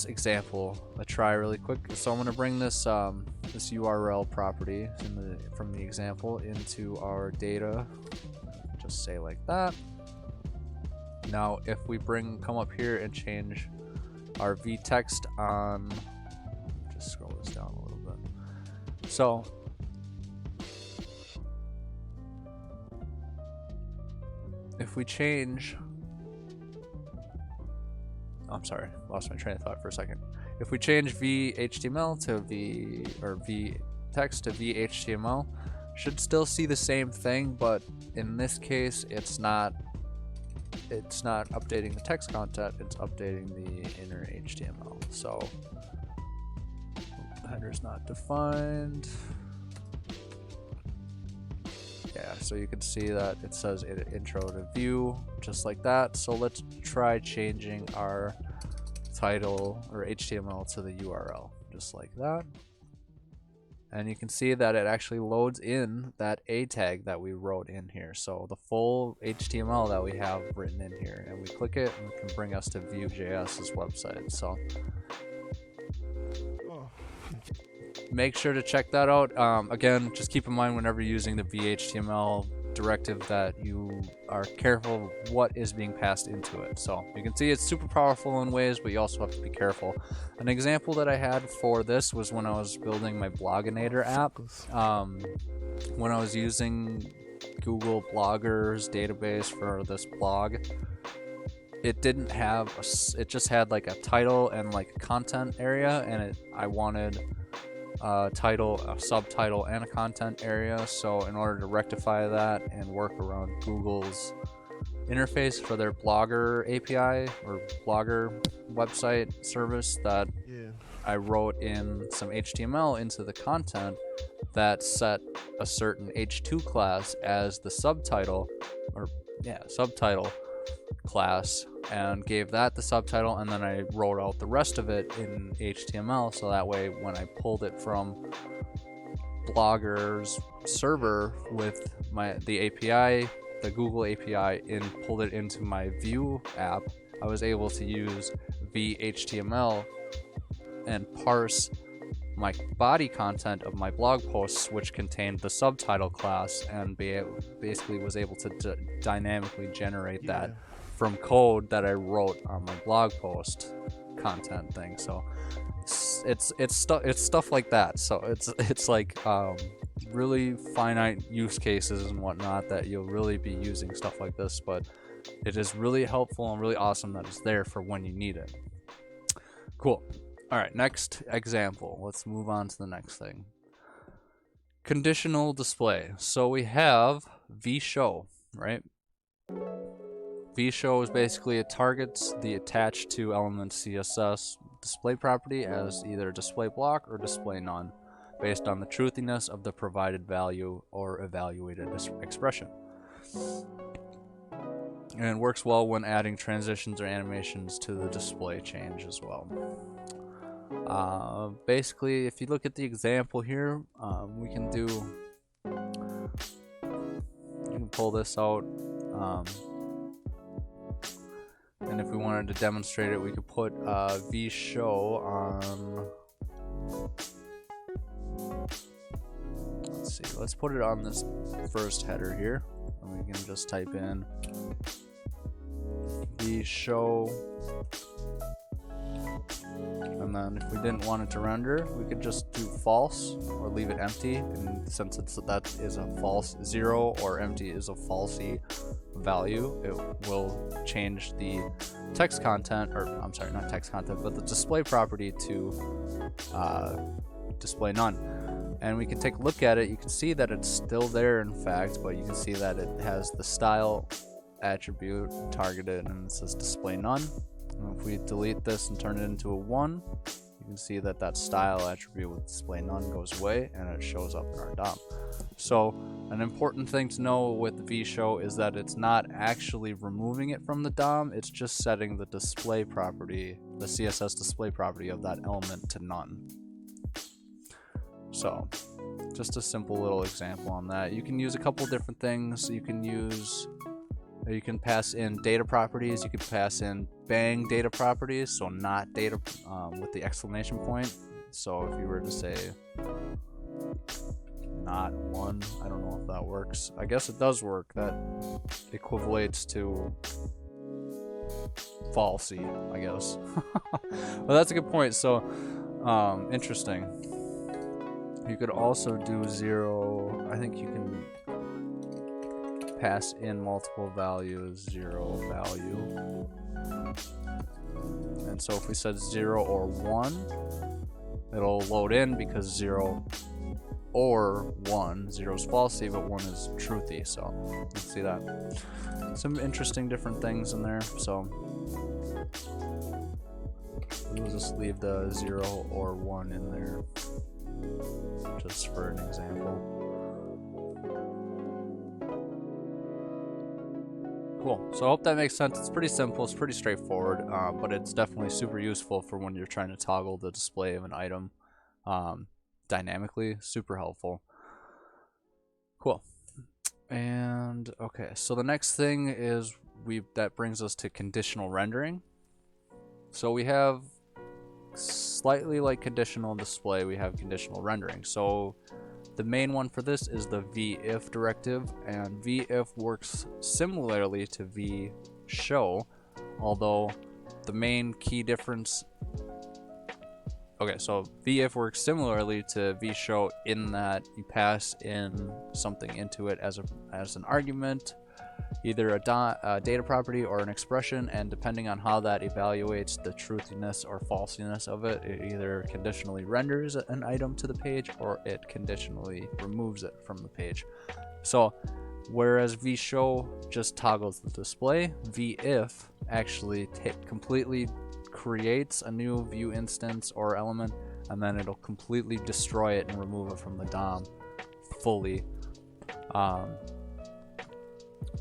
example a try really quick. So I'm going to bring this this URL property from the example into our data, just say like that. Now if we come up here and change our vtext on, just scroll this down a little bit. So if we change, I'm sorry, lost my train of thought for a second. If we change vhtml to vtext to vhtml, should still see the same thing, but in this case it's not updating the text content, it's updating the inner HTML. So header's not defined. Yeah, so you can see that it says intro to Vue, just like that. So let's try changing our title or HTML to the URL, just like that. And you can see that it actually loads in that A tag that we wrote in here. So the full HTML that we have written in here, and we click it and it can bring us to Vue.js's website. So make sure to check that out. Again, just keep in mind whenever using the vhtml directive that you are careful of what is being passed into it. So you can see it's super powerful in ways, but you also have to be careful. An example that I had for this was when I was building my Bloginator app. When I was using Google Bloggers database for this blog, it didn't have it just had like a title and like a content area, and I wanted a title, a subtitle, and a content area. So in order to rectify that and work around Google's interface for their Blogger API or Blogger website service, that I wrote in some HTML into the content that set a certain H2 class as the subtitle, or subtitle class, and gave that the subtitle, and then I wrote out the rest of it in HTML, so that way when I pulled it from Blogger's server with the API, the Google API, and pulled it into my Vue app, I was able to use VHTML and parse my body content of my blog posts, which contained the subtitle class, and basically was able to dynamically generate that from code that I wrote on my blog post content thing. So it's stuff like that. So it's like really finite use cases and whatnot that you'll really be using stuff like this, but it is really helpful and really awesome that it's there for when you need it. Cool. All right, next example. Let's move on to the next thing. Conditional display. So we have vShow, right? vShow is basically, it targets the attached to element CSS display property as either display block or display none, based on the truthiness of the provided value or evaluated expression. And it works well when adding transitions or animations to the display change as well. Basically, if you look at the example here, we can pull this out, and if we wanted to demonstrate it, we could put vShow on. Let's see. Let's put it on this first header here, and we can just type in vShow. And then if we didn't want it to render, we could just do false or leave it empty. And since that is a false 0 or empty is a falsy value, it will change the text content, or I'm sorry, not text content, but the display property to display none. And we can take a look at it. You can see that it's still there, in fact, but you can see that it has the style attribute targeted and it says display none. And if we delete this and turn it into a 1, you can see that that style attribute with display none goes away and it shows up in our DOM. So an important thing to know with vShow is that it's not actually removing it from the DOM, it's just setting the display property, the CSS display property of that element to none. So just a simple little example on that. You can use a couple different things. You can pass in data properties. You can pass in bang data properties, so not data with the exclamation point. So if you were to say not 1, I don't know if that works. I guess it does work. That equivalates to falsy, I guess. Well, that's a good point. So interesting. You could also do 0. I think you can pass in multiple values, 0 value. And so if we said 0 or 1, it'll load in because 0 or 1, 0 is falsy, but 1 is truthy. So you can see that. Some interesting different things in there. So we'll just leave the 0 or 1 in there just for an example. Cool. So I hope that makes sense. It's pretty simple. It's pretty straightforward, but it's definitely super useful for when you're trying to toggle the display of an item dynamically. Super helpful. Cool. And okay, so the next thing is that brings us to conditional rendering. So we have slightly like conditional display, we have conditional rendering. So the main one for this is the vIf directive, and vIf works similarly to vShow, although the main key difference. Okay, so vIf works similarly to vShow in that you pass in something into it as an argument, either a data property or an expression, and depending on how that evaluates the truthiness or falsiness of it, it either conditionally renders an item to the page or it conditionally removes it from the page. So whereas vShow just toggles the display, vIf actually completely creates a new Vue instance or element, and then it'll completely destroy it and remove it from the DOM fully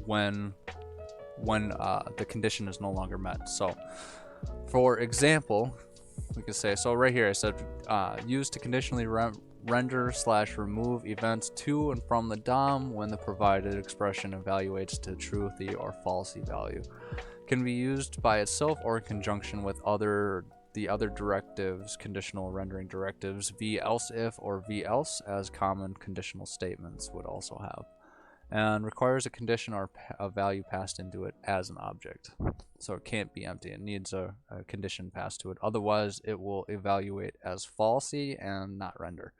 when the condition is no longer met. So for example, we could say, so right here I said use to conditionally render/remove events to and from the DOM when the provided expression evaluates to truthy or falsy value. Can be used by itself or in conjunction with the other directives, conditional rendering directives, v-else-if or v-else, as common conditional statements would also have, and requires a condition or a value passed into it as an object. So it can't be empty. It needs a condition passed to it. Otherwise, it will evaluate as falsy and not render.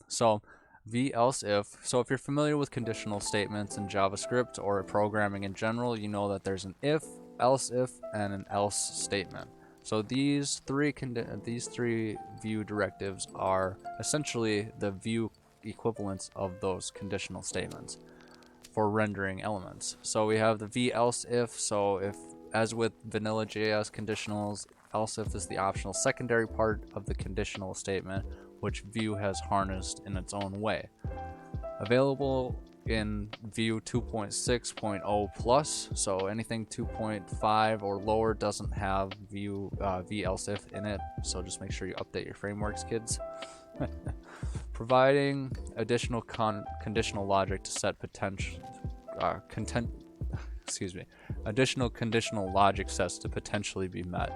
So v-else-if. So if you're familiar with conditional statements in JavaScript or programming in general, you know that there's an if, else-if, and an else statement. So these three Vue directives are essentially the Vue equivalents of those conditional statements for rendering elements. So we have the v-else-if. So if, as with vanilla JS conditionals, else-if is the optional secondary part of the conditional statement, which Vue has harnessed in its own way. Available in Vue 2.6.0 plus, so anything 2.5 or lower doesn't have Vue v-else-if in it, so just make sure you update your frameworks, kids. Providing additional conditional logic to set additional conditional logic sets to potentially be met.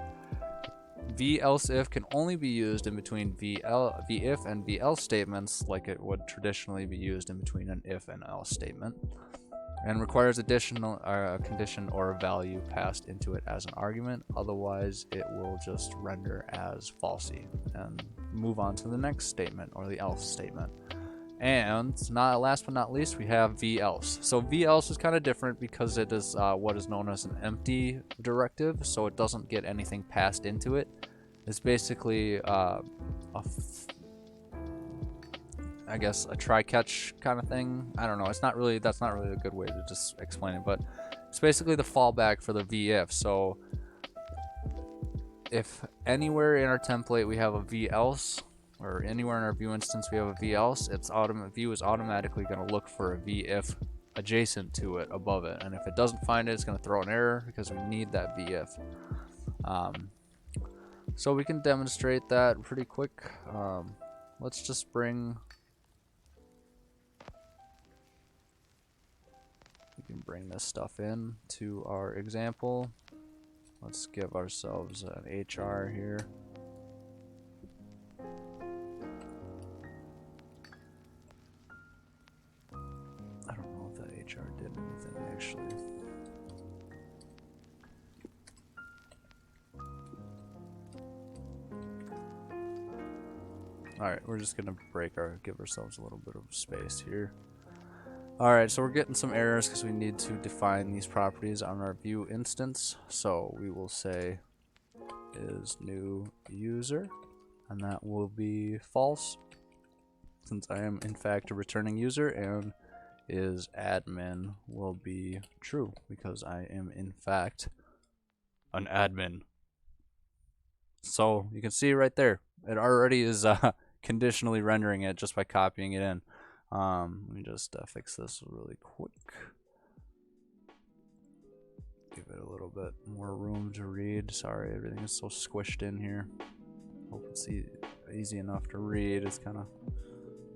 v-else-if can only be used in between v-if and v-else statements, like it would traditionally be used in between an if and else statement, and requires additional condition or a value passed into it as an argument. Otherwise, it will just render as falsy and move on to the next statement, or the else statement. And last but not least, we have v-else. So v-else is kind of different because it is what is known as an empty directive, so it doesn't get anything passed into it. It's basically I guess a try-catch kind of thing. I don't know. That's not really a good way to just explain it, but it's basically the fallback for the v-if. So if anywhere in our template we have a v-else, or anywhere in our Vue instance we have a v-else, Vue is automatically going to look for a v-if adjacent to it, above it, and if it doesn't find it, it's going to throw an error because we need that v-if. So we can demonstrate that pretty quick. Let's just bring this stuff in to our example. Let's give ourselves an HR here. I don't know if that HR did anything actually. Alright, we're just gonna give ourselves a little bit of space here. Alright, so we're getting some errors because we need to define these properties on our Vue instance. So we will say is new user, and that will be false since I am in fact a returning user, and is admin will be true because I am in fact an admin. So you can see right there, it already is conditionally rendering it just by copying it in. Let me just fix this really quick. Give it a little bit more room to read. Sorry, everything is so squished in here. Hope it's easy enough to read. It's kind of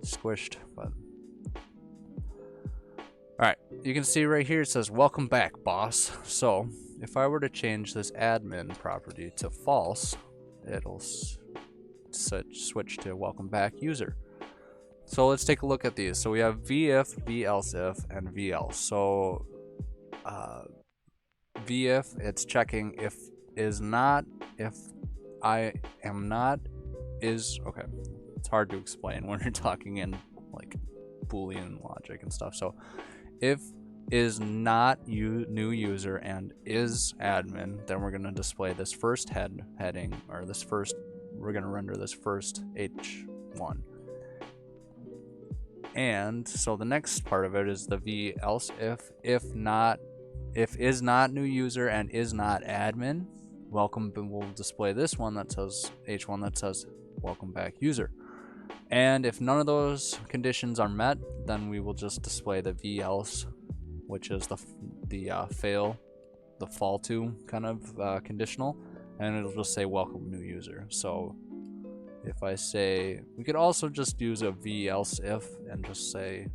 squished, but alright, you can see right here it says welcome back, boss. So if I were to change this admin property to false, it'll switch to welcome back user. So let's take a look at these. So we have v-if, v-else-if, and v-else. So v-if, it's checking if is not, if I am not, is, okay. It's hard to explain when you're talking in like Boolean logic and stuff. So if is not new user and is admin, then we're going to display this first heading, or we're going to render this first h1. And so the next part of it is the v-else-if. If is not new user and is not admin, welcome, we'll display this one that says h1 that says welcome back user. And if none of those conditions are met, then we will just display the v-else, which is the fall to kind of conditional, and it'll just say welcome new user. So if I say, we could also just use a v else if and just say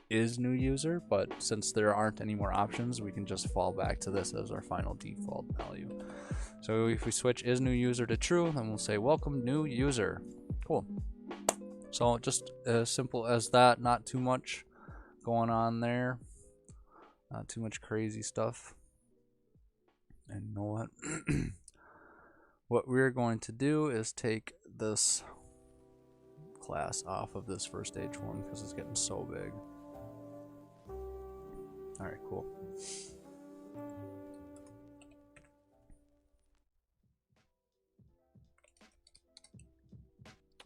is new user, but since there aren't any more options, we can just fall back to this as our final default value. So if we switch is new user to true, then we'll say welcome new user. Cool. So just as simple as that, not too much going on there, not too much crazy stuff. And you know what? What we're going to do is take this class off of this first stage one because it's getting so big. Alright, cool.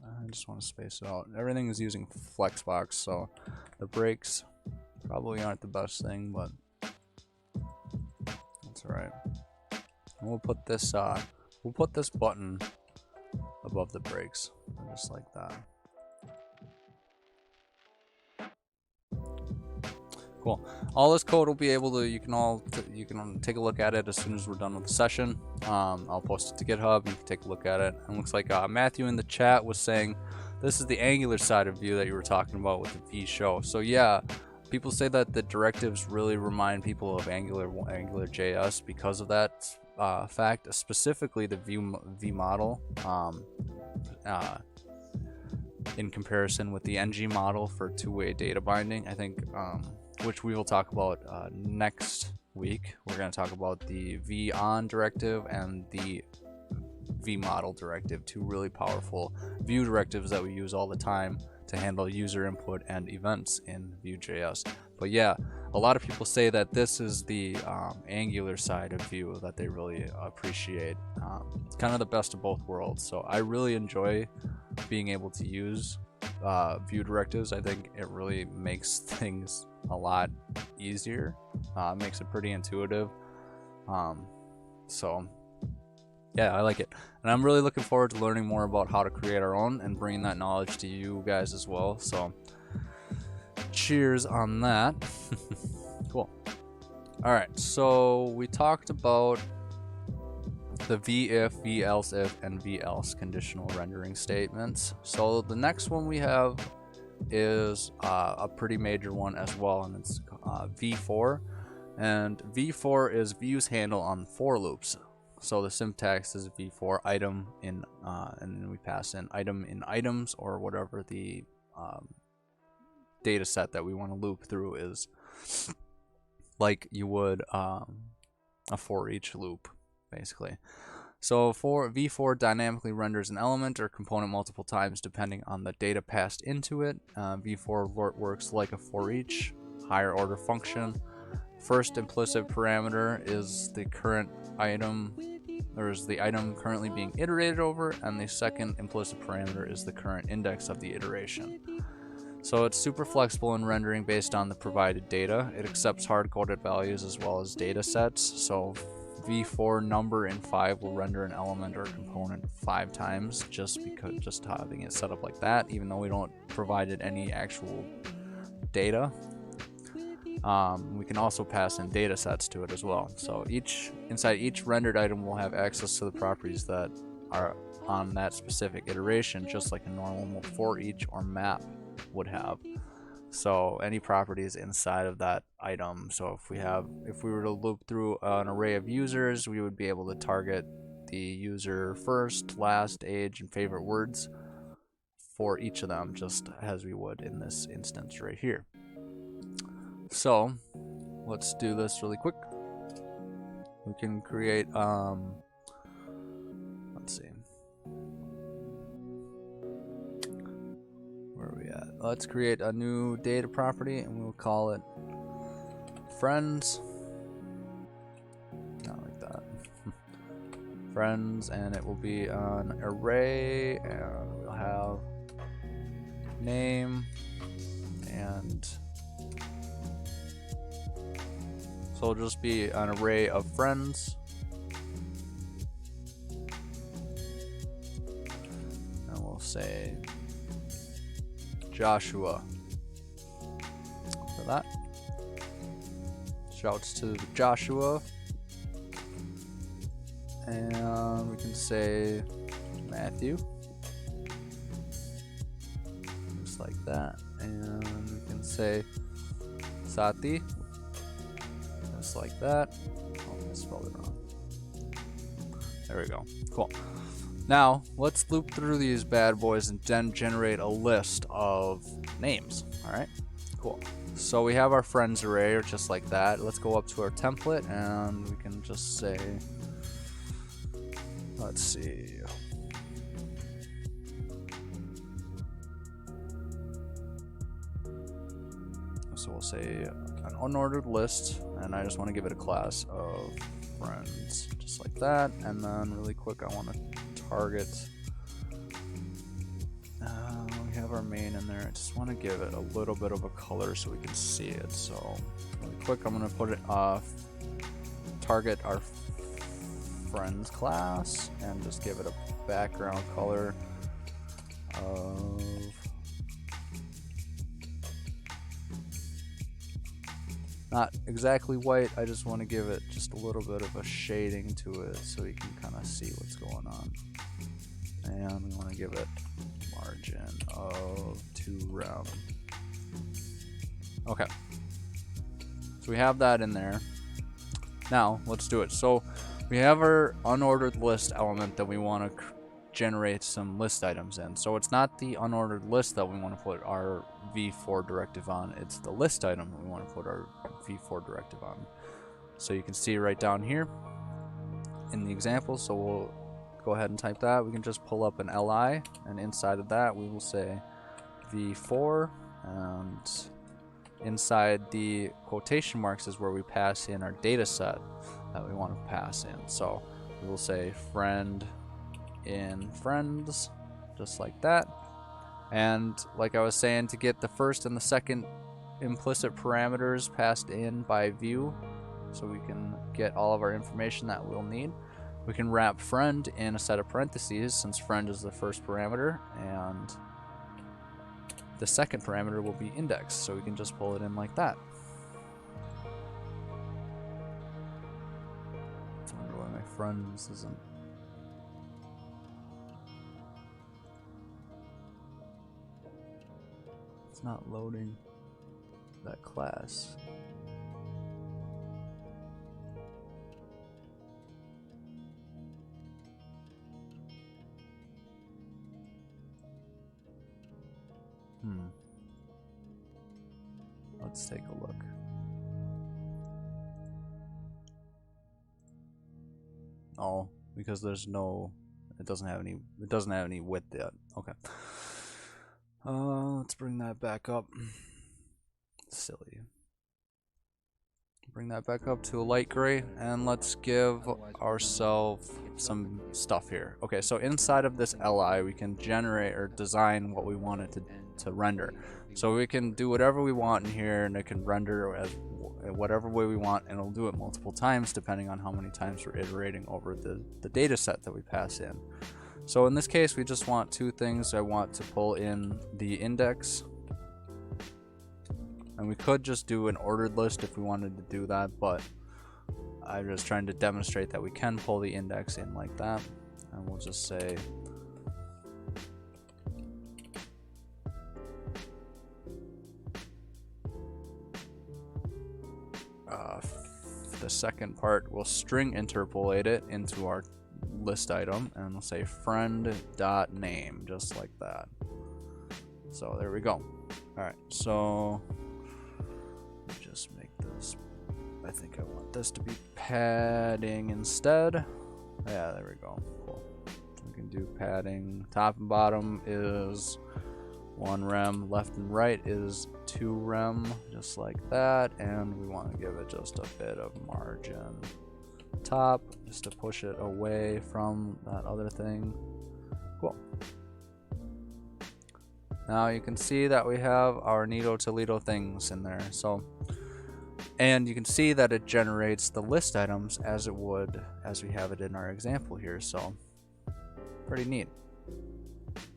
I just want to space it out. Everything is using Flexbox, so the breaks probably aren't the best thing, but that's alright. And we'll put this button above the breaks, just like that. Cool. All this code will be able to, you can take a look at it as soon as we're done with the session. I'll post it to GitHub. You can take a look at it. And it looks like Matthew in the chat was saying this is the Angular side of Vue that you were talking about with the V show. So yeah, people say that the directives really remind people of Angular.js because of that fact. Specifically the Vue model in comparison with the ng model for two-way data binding. I think which we will talk about next week. We're going to talk about the V on directive and the V model directive, two really powerful Vue directives that we use all the time to handle user input and events in Vue.js. But yeah, a lot of people say that this is the Angular side of Vue that they really appreciate. Kind of the best of both worlds. So I really enjoy being able to use Vue directives. I think it really makes things a lot easier. Makes it pretty intuitive. So yeah, I like it, and I'm really looking forward to learning more about how to create our own and bringing that knowledge to you guys as well. So cheers on that. Cool. All right, so we talked about the v-if, v-else if, and v-else conditional rendering statements. So the next one we have is a pretty major one as well, and it's v-for. And v-for is Vue's handle on for loops. So the syntax is v-for item in, and then we pass in item in items, or whatever the data set that we want to loop through is, like you would a for each loop, basically. So v-for dynamically renders an element or component multiple times depending on the data passed into it. v-for works like a for each higher order function. First implicit parameter is the current item, or is the item currently being iterated over, and the second implicit parameter is the current index of the iteration. So it's super flexible in rendering based on the provided data. It accepts hard-coded values as well as data sets. So v-for number in 5 will render an element or component 5 times just having it set up like that, even though we don't provided any actual data. We can also pass in data sets to it as well. So inside each rendered item will have access to the properties that are on that specific iteration, just like a normal for each or map would have. So any properties inside of that item. So if we were to loop through an array of users, we would be able to target the user first, last, age, and favorite words for each of them, just as we would in this instance right here. So let's do this really quick. We can create let's see, where are we at? Let's create a new data property and we'll call it friends. Not like that. Friends, and it will be an array, and we'll have name, and so it'll just be an array of friends. And we'll say Joshua for that. Shouts to Joshua. And we can say Matthew. that, and we can say Sati, just like that. Oh, I spelled it wrong. There we go. Cool. Now let's loop through these bad boys and then generate a list of names. All right. Cool. So we have our friends array, or just like that. Let's go up to our template and we can just say, let's see. So we'll say an unordered list, and I just want to give it a class of friends, just like that. And then really quick, I want to target. We have our main in there. I just want to give it a little bit of a color so we can see it. So really quick, I'm going to put it target our friends class and just give it a background color of not exactly white. I just want to give it just a little bit of a shading to it so you can kind of see what's going on. And we want to give it margin of 2 rem. Okay. So we have that in there. Now let's do it. So we have our unordered list element that we want to generate some list items in. So it's not the unordered list that we want to put our v-for directive on. It's the list item that we want to put our v-for directive on. So you can see right down here in the example. So we'll go ahead and type that. We can just pull up an li, and inside of that we will say v-for, and inside the quotation marks is where we pass in our data set that we want to pass in. So we will say friend in friends, just like that. And like I was saying, to get the first and the second implicit parameters passed in by Vue, so we can get all of our information that we'll need, we can wrap friend in a set of parentheses, since friend is the first parameter, and the second parameter will be index, so we can just pull it in like that. I wonder why my friends isn't. It's not loading that class. Let's take a look. Oh, because there's no, it doesn't have any width yet. Okay. Let's bring that back up. Silly. Bring that back up to a light gray, and let's give ourselves some stuff here. Okay, so inside of this li, we can generate or design what we want it to render. So we can do whatever we want in here, and it can render as whatever way we want, and it'll do it multiple times depending on how many times we're iterating over the data set that we pass in. So in this case, we just want two things. I want to pull in the index, and we could just do an ordered list if we wanted to do that, but I'm just trying to demonstrate that we can pull the index in like that. And we'll just say the second part, we'll string interpolate it into our list item, and we'll say friend.name, just like that. So there we go. Alright, so just make this, I think I want this to be padding instead. Yeah, there we go. Cool. We can do padding. Top and bottom is 1 rem, left and right is 2 rem, just like that, and we want to give it just a bit of margin top, just to push it away from that other thing. Cool. Now you can see that we have our Nito Toledo things in there. So, and you can see that it generates the list items as it would as we have it in our example here. So, pretty neat.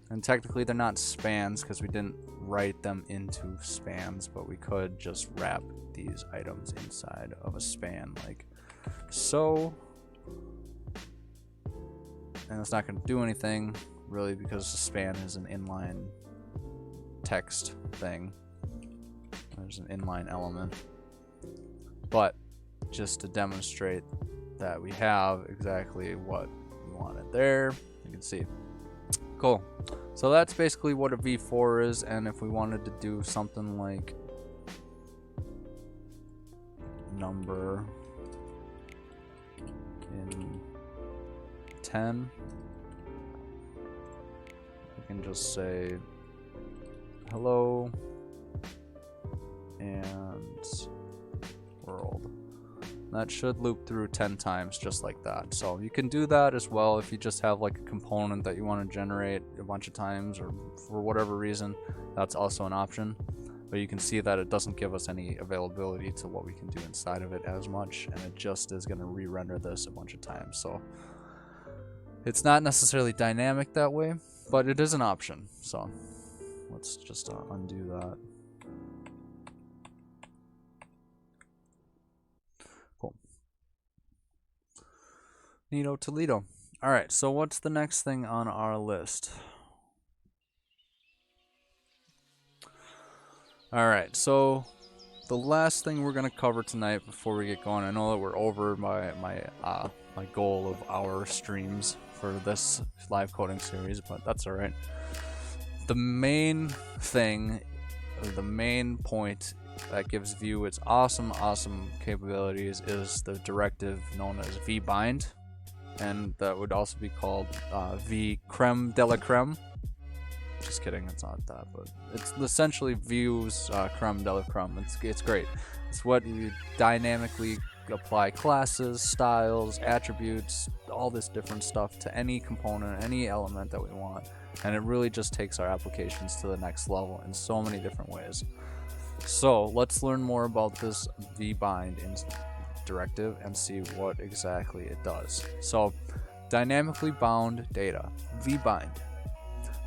And technically they're not spans because we didn't write them into spans, but we could just wrap these items inside of a span like so. And it's not going to do anything really because the span is an inline text thing. There's an inline element. But just to demonstrate that we have exactly what we wanted there, you can see. Cool. So that's basically what a v4 is, and if we wanted to do something like number in 10, we can just say hello and world. That should loop through 10 times just like that. So you can do that as well if you just have like a component that you want to generate a bunch of times, or for whatever reason, that's also an option. But you can see that it doesn't give us any availability to what we can do inside of it as much, and it just is going to re-render this a bunch of times. So it's not necessarily dynamic that way, but it is an option. So let's just undo that. Cool. Neato Toledo. Alright, so what's the next thing on our list? Alright, so the last thing we're going to cover tonight before we get going, I know that we're over my goal of hour streams for this live coding series, but that's alright. The main thing, or the main point that gives Vue its awesome capabilities is the directive known as vbind, and that would also be called v creme de la creme. Just kidding, it's not that, but it's essentially Vue's creme de la creme. It's great. It's what you dynamically apply classes, styles, attributes, all this different stuff to any component, any element that we want, and it really just takes our applications to the next level in so many different ways. So let's learn more about this vbind in directive and see what exactly it does. So dynamically bound data, vbind.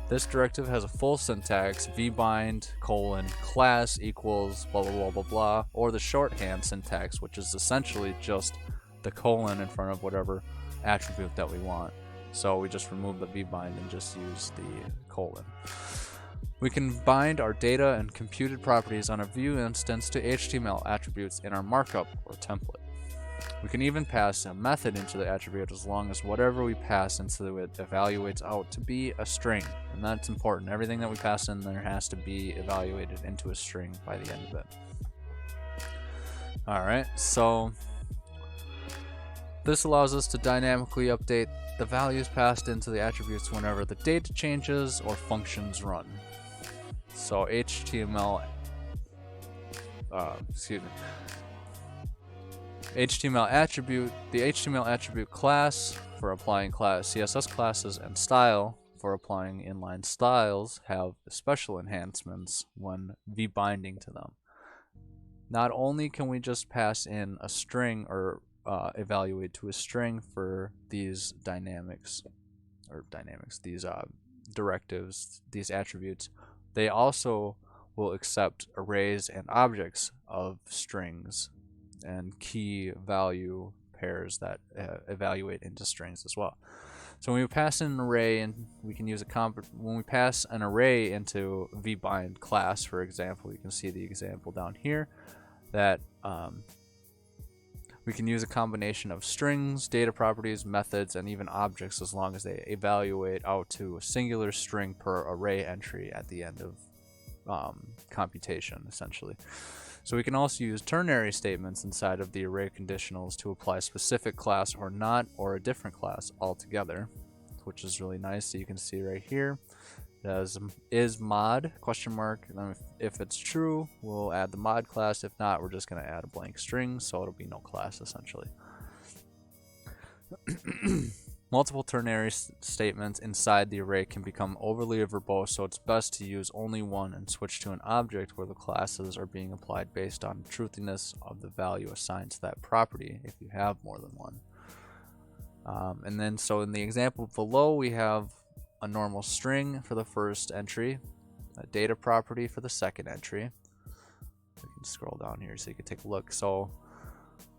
This directive has a full syntax, vbind, class equals blah blah blah blah blah, or the shorthand syntax, which is essentially just the colon in front of whatever attribute that we want. So we just remove the vbind and just use the colon. We can bind our data and computed properties on a Vue instance to HTML attributes in our markup or template. We can even pass a method into the attribute as long as whatever we pass into it evaluates out to be a string. And that's important. Everything that we pass in there has to be evaluated into a string by the end of it. Alright, so this allows us to dynamically update the values passed into the attributes whenever the data changes or functions run. So HTML attribute, the HTML attribute class for applying class CSS classes and style for applying inline styles have special enhancements when vbinding to them. Not only can we just pass in a string or evaluate to a string for these these directives, these attributes, they also will accept arrays and objects of strings and key value pairs that evaluate into strings as well. So when we pass in an array, and we can use when we pass an array into vbind class, for example, you can see the example down here that we can use a combination of strings, data properties, methods, and even objects as long as they evaluate out to a singular string per array entry at the end of computation, essentially. So we can also use ternary statements inside of the array conditionals to apply specific class or not, or a different class altogether, which is really nice. So you can see right here, it has is mod question mark. And then if it's true, we'll add the mod class. If not, we're just going to add a blank string, so it'll be no class essentially. Multiple ternary statements inside the array can become overly verbose, so it's best to use only one and switch to an object where the classes are being applied based on truthiness of the value assigned to that property if you have more than one. And then so in the example below, we have a normal string for the first entry, a data property for the second entry. We can scroll down here so you can take a look. So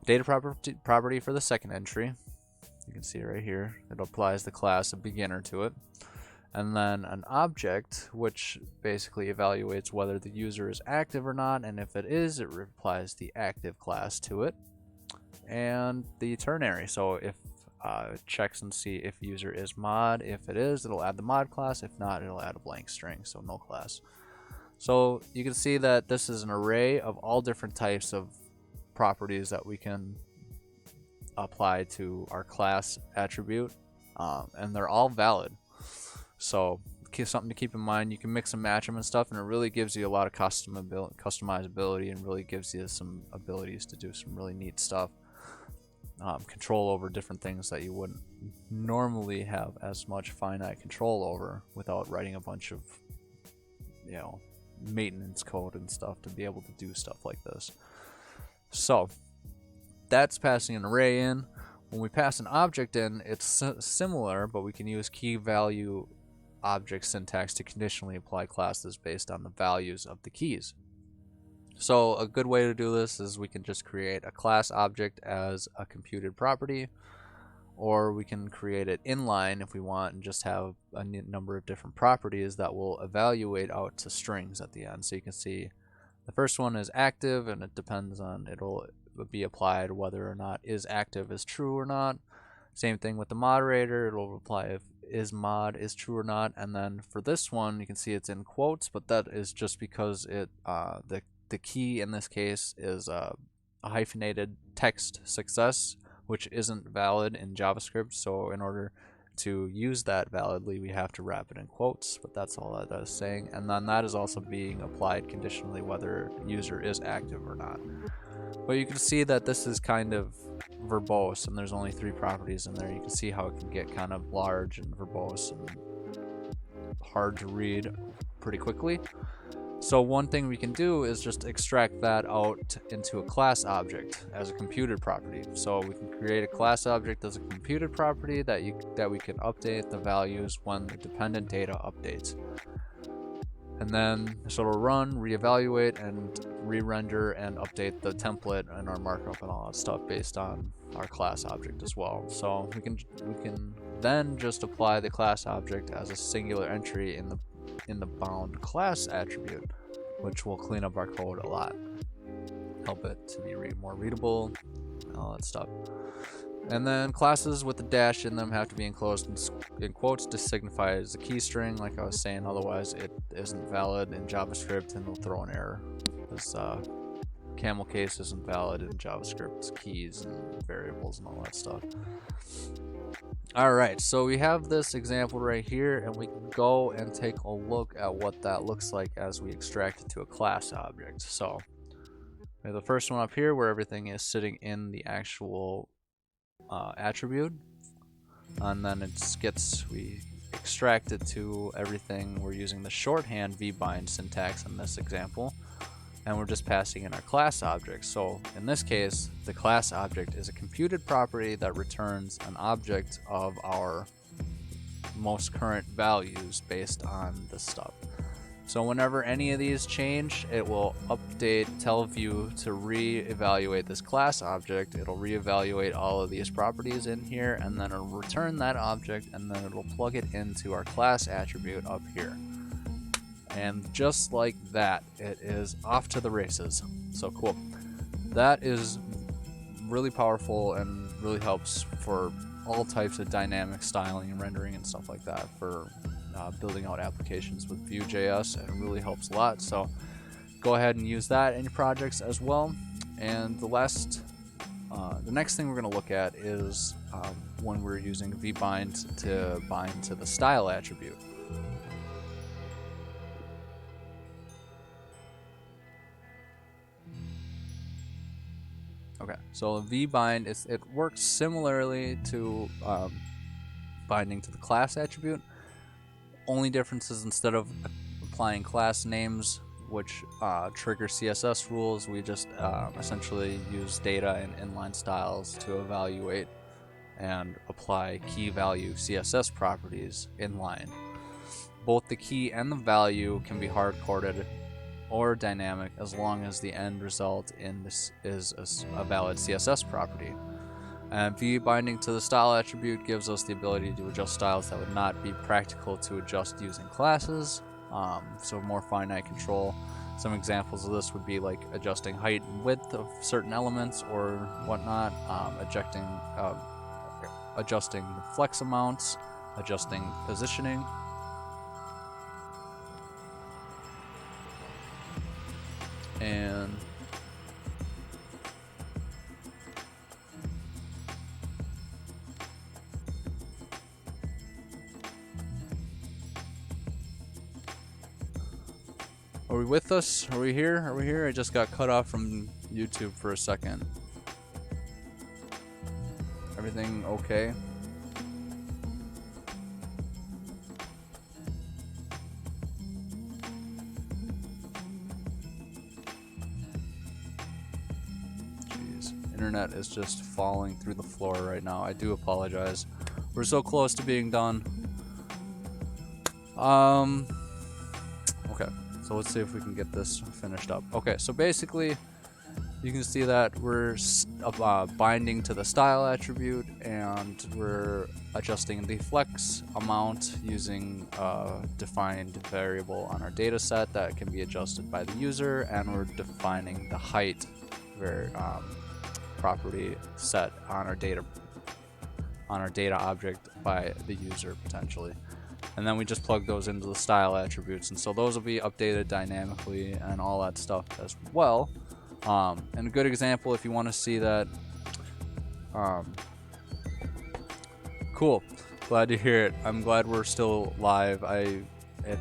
data property for the second entry. You can see right here, it applies the class of beginner to it. And then an object, which basically evaluates whether the user is active or not, and if it is, it applies the active class to it. And the ternary, so if checks and see if user is mod. If it is, it'll add the mod class. If not, it'll add a blank string, so no class. So you can see that this is an array of all different types of properties that we can apply to our class attribute, and they're all valid. So something to keep in mind, you can mix and match them and stuff, and it really gives you a lot of customizability and really gives you some abilities to do some really neat stuff. Control over different things that you wouldn't normally have as much finite control over without writing a bunch of, maintenance code and stuff to be able to do stuff like this. So that's passing an array in. When we pass an object in, it's similar, but we can use key value object syntax to conditionally apply classes based on the values of the keys. So a good way to do this is we can just create a class object as a computed property, or we can create it inline if we want and just have a number of different properties that will evaluate out to strings at the end. So you can see the first one is active, and it depends on, it'll be applied whether or not is active is true or not. Same thing with the moderator, it'll apply if is mod is true or not. And then for this one, you can see it's in quotes, but that is just because it the key in this case is a hyphenated text success, which isn't valid in JavaScript. So in order to use that validly, we have to wrap it in quotes, but that's all that is saying. And then that is also being applied conditionally whether user is active or not. But you can see that this is kind of verbose, and there's only 3 properties in there. You can see how it can get kind of large and verbose and hard to read pretty quickly. So one thing we can do is just extract that out into a class object as a computed property. So we can create a class object as a computed property that we can update the values when the dependent data updates. And then so it'll run, reevaluate, and re-render and update the template and our markup and all that stuff based on our class object as well. So we can then just apply the class object as a singular entry in the bound class attribute, which will clean up our code a lot, help it to be more readable, all that stuff. And then classes with the dash in them have to be enclosed in quotes to signify as a key string, like I was saying. Otherwise, it isn't valid in JavaScript and it'll throw an error. This camel case isn't valid in JavaScript's keys and variables and all that stuff. Alright, so we have this example right here, and we can go and take a look at what that looks like as we extract it to a class object. So we have the first one up here where everything is sitting in the actual attribute, and then we extract it to everything. We're using the shorthand vbind syntax in this example, and we're just passing in our class object. So in this case, the class object is a computed property that returns an object of our most current values based on this stuff. So whenever any of these change, it will tell Vue to re-evaluate this class object. It'll re-evaluate all of these properties in here, and then it'll return that object, and then it'll plug it into our class attribute up here. And just like that, it is off to the races. So cool. That is really powerful and really helps for all types of dynamic styling and rendering and stuff like that for building out applications with Vue.js, and it really helps a lot. So go ahead and use that in your projects as well. And the next thing we're going to look at is when we're using vbind to bind to the style attribute. Okay, so vbind it works similarly to binding to the class attribute. Only difference is instead of applying class names, which trigger CSS rules, we just essentially use data and inline styles to evaluate and apply key value CSS properties inline. Both the key and the value can be hard-coded or dynamic as long as the end result in this is a valid CSS property. And Vue binding to the style attribute gives us the ability to adjust styles that would not be practical to adjust using classes, so more finite control. Some examples of this would be like adjusting height and width of certain elements or whatnot, adjusting the flex amounts, adjusting positioning. And are we with us? Are we here? Are we here? I just got cut off from YouTube for a second. Everything okay? Jeez, internet is just falling through the floor right now. I do apologize. We're so close to being done. Okay. So let's see if we can get this finished up. Okay, so basically, you can see that we're binding to the style attribute, and we're adjusting the flex amount using a defined variable on our data set that can be adjusted by the user, and we're defining the height property set on our data object by the user potentially. And then we just plug those into the style attributes, and so those will be updated dynamically and all that stuff as well. And a good example, if you want to see that, cool, glad to hear it. I'm glad we're still live. It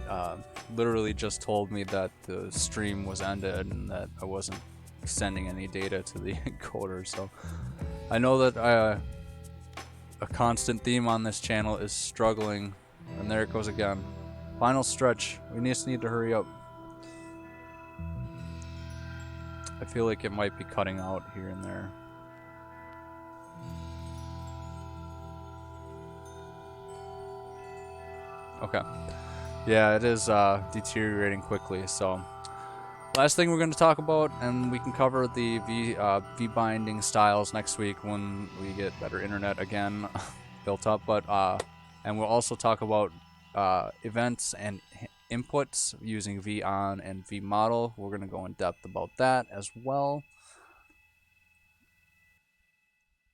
literally just told me that the stream was ended and that I wasn't sending any data to the encoder. So I know that a constant theme on this channel is struggling. And there it goes again. Final stretch. We just need to hurry up. I feel like it might be cutting out here and there. Okay. Yeah, it is deteriorating quickly. So, last thing we're going to talk about, and we can cover the V binding styles next week when we get better internet again built up. But and we'll also talk about events and inputs using VOn and vModel. We're going to go in depth about that as well.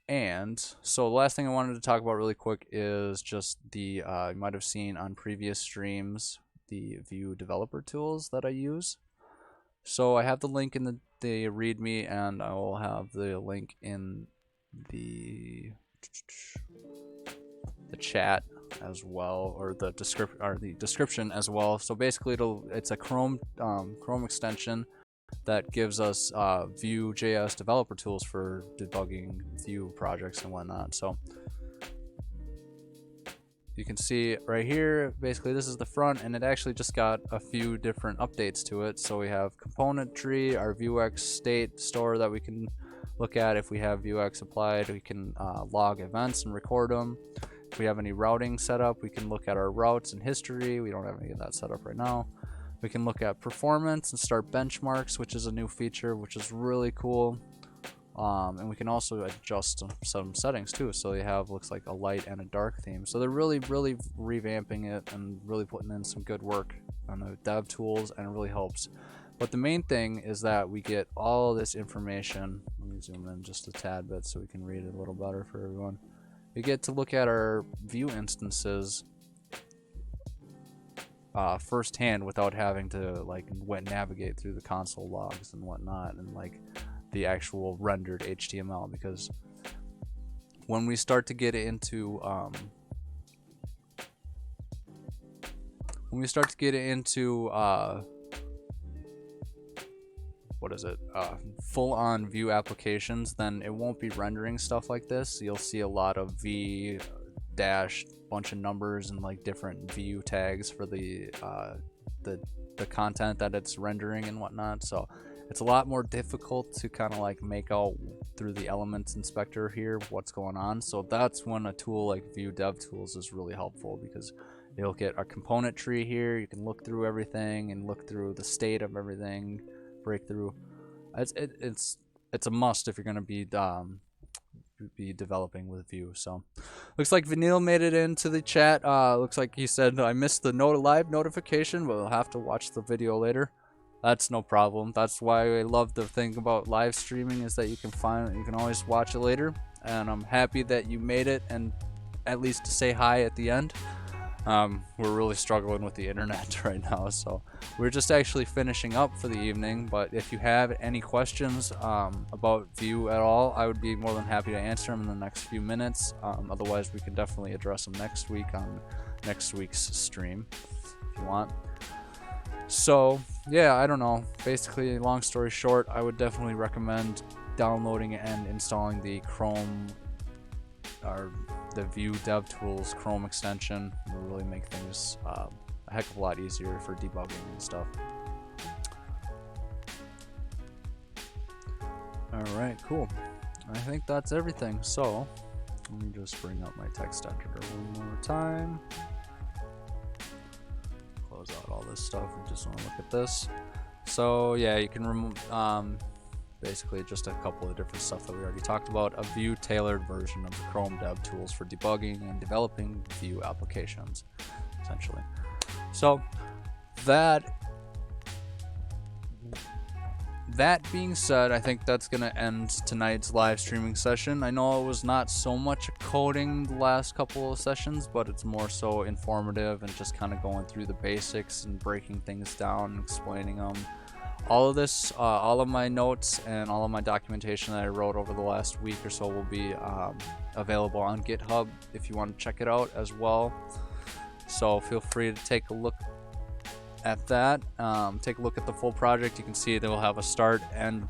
And so the last thing I wanted to talk about really quick is just the, you might have seen on previous streams, the Vue developer tools that I use. So I have the link in the README, and I will have the link in the chat as well, or the description as well. So basically, it's a Chrome extension that gives us Vue.js developer tools for debugging Vue projects and whatnot. So you can see right here, basically this is the front, and it actually just got a few different updates to it. So we have component tree, our Vuex state store that we can look at. If we have Vuex applied, we can log events and record them. If we have any routing set up, we can look at our routes and history. We don't have any of that set up right now. We can look at performance and start benchmarks, which is a new feature, which is really cool. And we can also adjust some settings too. So they have, looks like, a light and a dark theme. So they're really revamping it and really putting in some good work on the dev tools, and it really helps. But the main thing is that we get all this information. Let me zoom in just a tad bit so we can read it a little better for everyone. We get to look at our Vue instances firsthand without having to like navigate through the console logs and whatnot, and like the actual rendered HTML. Because when we start to get into full-on Vue applications, then it won't be rendering stuff like this. You'll see a lot of V dash bunch of numbers and like different Vue tags for the content that it's rendering and whatnot. So it's a lot more difficult to kind of like make out through the elements inspector here what's going on. So that's when a tool like Vue DevTools is really helpful, because you'll get a component tree here. You can look through everything and look through the state of everything, break through. It's a must if you're going to be be developing with Vue. So looks like Vanille made it into the chat. Looks like he said, I missed the live notification, but we'll have to watch the video later. That's no problem. That's why I love the thing about live streaming, is that you can always watch it later. And I'm happy that you made it, and at least to say hi at the end. We're really struggling with the internet right now, so we're just actually finishing up for the evening. But if you have any questions about Vue at all, I would be more than happy to answer them in the next few minutes. Otherwise, we can definitely address them next week on next week's stream if you want. So yeah, I don't know, basically, long story short, I would definitely recommend downloading and installing the Chrome or the Vue DevTools Chrome extension. It will really make things a heck of a lot easier for debugging and stuff. Alright, cool. I think that's everything. So let me just bring up my text editor one more time. Close out all this stuff. We just want to look at this. So yeah, you can remove basically just a couple of different stuff that we already talked about. A Vue tailored version of the Chrome DevTools for debugging and developing Vue applications, essentially. So that being said, I think that's going to end tonight's live streaming session. I know it was not so much coding the last couple of sessions, but it's more so informative and just kind of going through the basics and breaking things down and explaining them. All of this, all of my notes and all of my documentation that I wrote over the last week or so will be available on GitHub if you want to check it out as well. So feel free to take a look at that. Take a look at the full project. You can see they will have a start and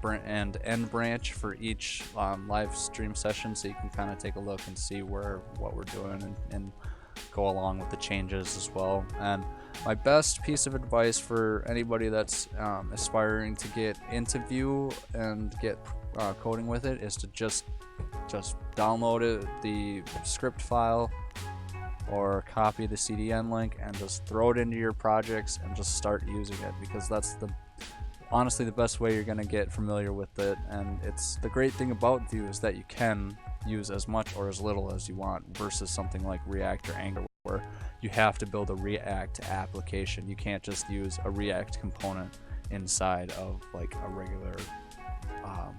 end branch for each live stream session, so you can kind of take a look and see what we're doing and go along with the changes as well. And my best piece of advice for anybody that's aspiring to get into Vue and get coding with it is to just download the script file or copy the CDN link and just throw it into your projects and just start using it, because that's honestly the best way you're going to get familiar with it. And it's the great thing about Vue is that you can use as much or as little as you want, versus something like React or Angular where you have to build a React application. You can't just use a React component inside of like a regular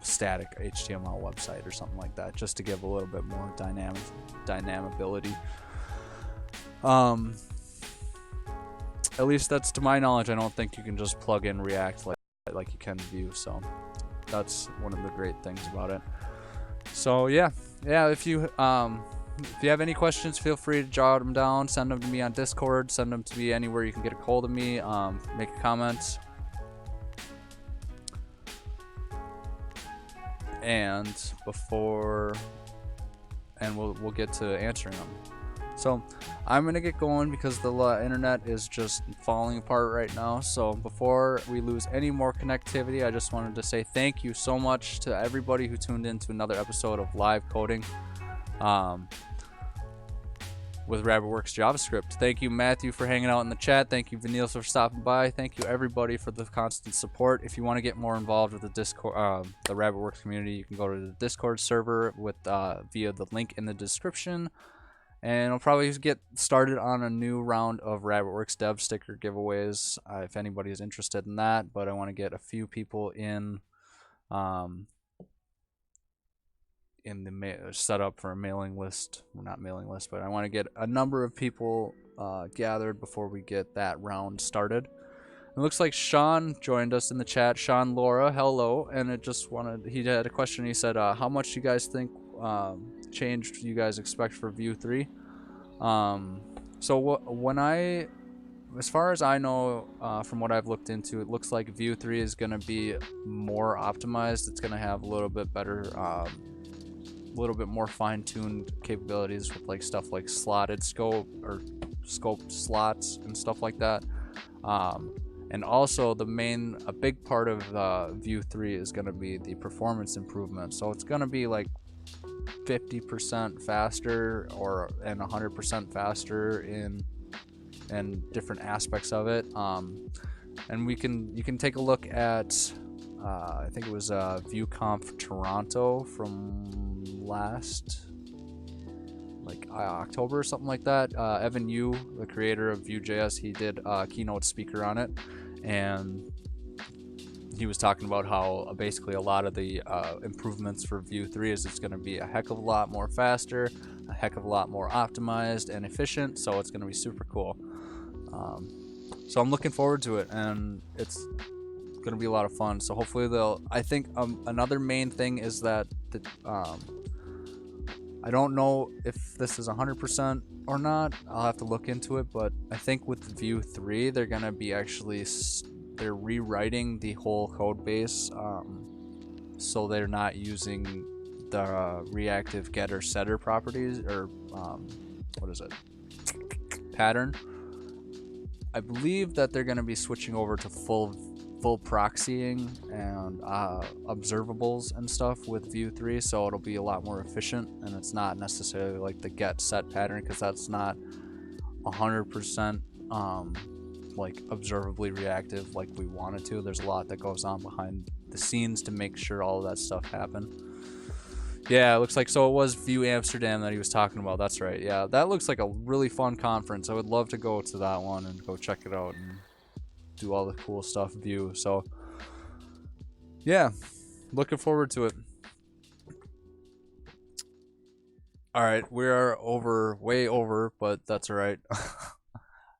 static HTML website or something like that, just to give a little bit more dynamability. At least that's to my knowledge. I don't think you can just plug in React like you can Vue, so that's one of the great things about it. So yeah, if you have any questions, feel free to jot them down, send them to me on Discord, send them to me anywhere you can get a hold of me, make a comment, and we'll get to answering them. So I'm gonna get going because the internet is just falling apart right now. So before we lose any more connectivity, I just wanted to say thank you so much to everybody who tuned in to another episode of Live Coding with RabbitWerks JavaScript. Thank you, Matthew, for hanging out in the chat. Thank you, Vanille, for stopping by. Thank you, everybody, for the constant support. If you want to get more involved with the Discord, the RabbitWerks community, you can go to the Discord server via the link in the description. And I'll probably get started on a new round of RabbitWerks dev sticker giveaways if anybody is interested in that. But I want to get a few people in the set up for a mailing list. Well, not mailing list, but I want to get a number of people gathered before we get that round started. It looks like Sean joined us in the chat. Sean Laura, hello. And he had a question. He said, how much do you guys think change you guys expect for Vue 3? So as far as I know, from what I've looked into, it looks like Vue 3 is going to be more optimized. It's going to have a little bit better, a little bit more fine-tuned capabilities with like stuff like slotted scope or scoped slots and stuff like that. And also a big part of Vue 3 is going to be the performance improvement. So it's going to be like 50% faster and 100% faster in different aspects of it. And you can take a look at I think it was VueConf Toronto from last like October or something like that. Evan Yu, the creator of Vue.js, he did a keynote speaker on it, and he was talking about how basically a lot of the improvements for Vue 3 is it's going to be a heck of a lot more faster, a heck of a lot more optimized and efficient, so it's going to be super cool. So I'm looking forward to it, and it's going to be a lot of fun. So hopefully I think another main thing is that I don't know if this is 100% or not. I'll have to look into it, but I think with Vue 3, they're going to be they're rewriting the whole code base, so they're not using the reactive getter setter properties, or what is it, pattern. I believe that they're going to be switching over to full proxying and observables and stuff with Vue 3, so it'll be a lot more efficient, and it's not necessarily like the get set pattern, because that's not 100% like observably reactive like we want it to. There's a lot that goes on behind the scenes to make sure all of that stuff happen. Yeah, it looks like, so it was Vue Amsterdam that he was talking about. That's right. Yeah, that looks like a really fun conference. I would love to go to that one and go check it out and do all the cool stuff Vue. So yeah, looking forward to it. All right, we are way over, but that's all right.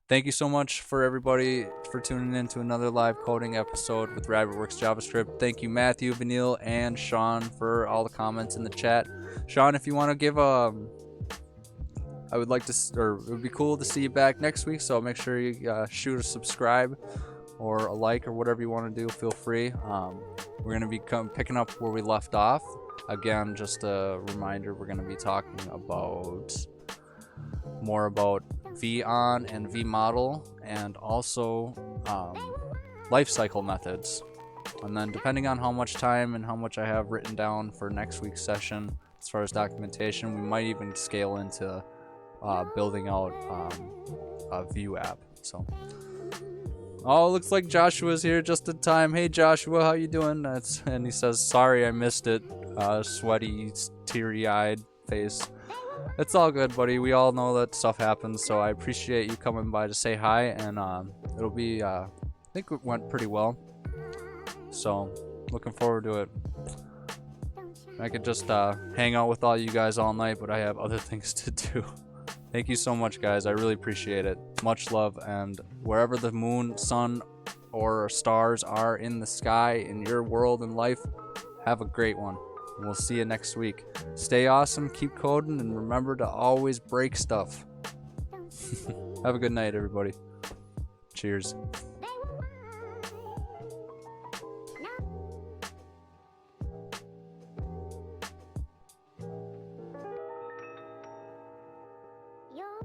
Thank you so much for everybody for tuning in to another live coding episode with RabbitWerks JavaScript. Thank you, Matthew, Vanille, and Sean for all the comments in the chat. Sean, if you want to give I would like to, or it would be cool to see you back next week. So make sure you shoot a subscribe or a like or whatever you want to do. Feel free. We're going to be picking up where we left off. Again, just a reminder, we're going to be talking about more about V-on and V-model, and also lifecycle methods. And then depending on how much time and how much I have written down for next week's session as far as documentation, we might even scale into building out a Vue app. So, oh, looks like Joshua's here just in time. Hey Joshua, how you doing? And he says, sorry I missed it. Sweaty, teary-eyed face. It's all good, buddy. We all know that stuff happens, so I appreciate you coming by to say hi, and it'll be, I think it went pretty well. So, looking forward to it. I could just hang out with all you guys all night, but I have other things to do. Thank you so much, guys. I really appreciate it. Much love, and wherever the moon, sun, or stars are in the sky, in your world and life, have a great one. And we'll see you next week. Stay awesome, keep coding, and remember to always break stuff. Have a good night, everybody. Cheers. Your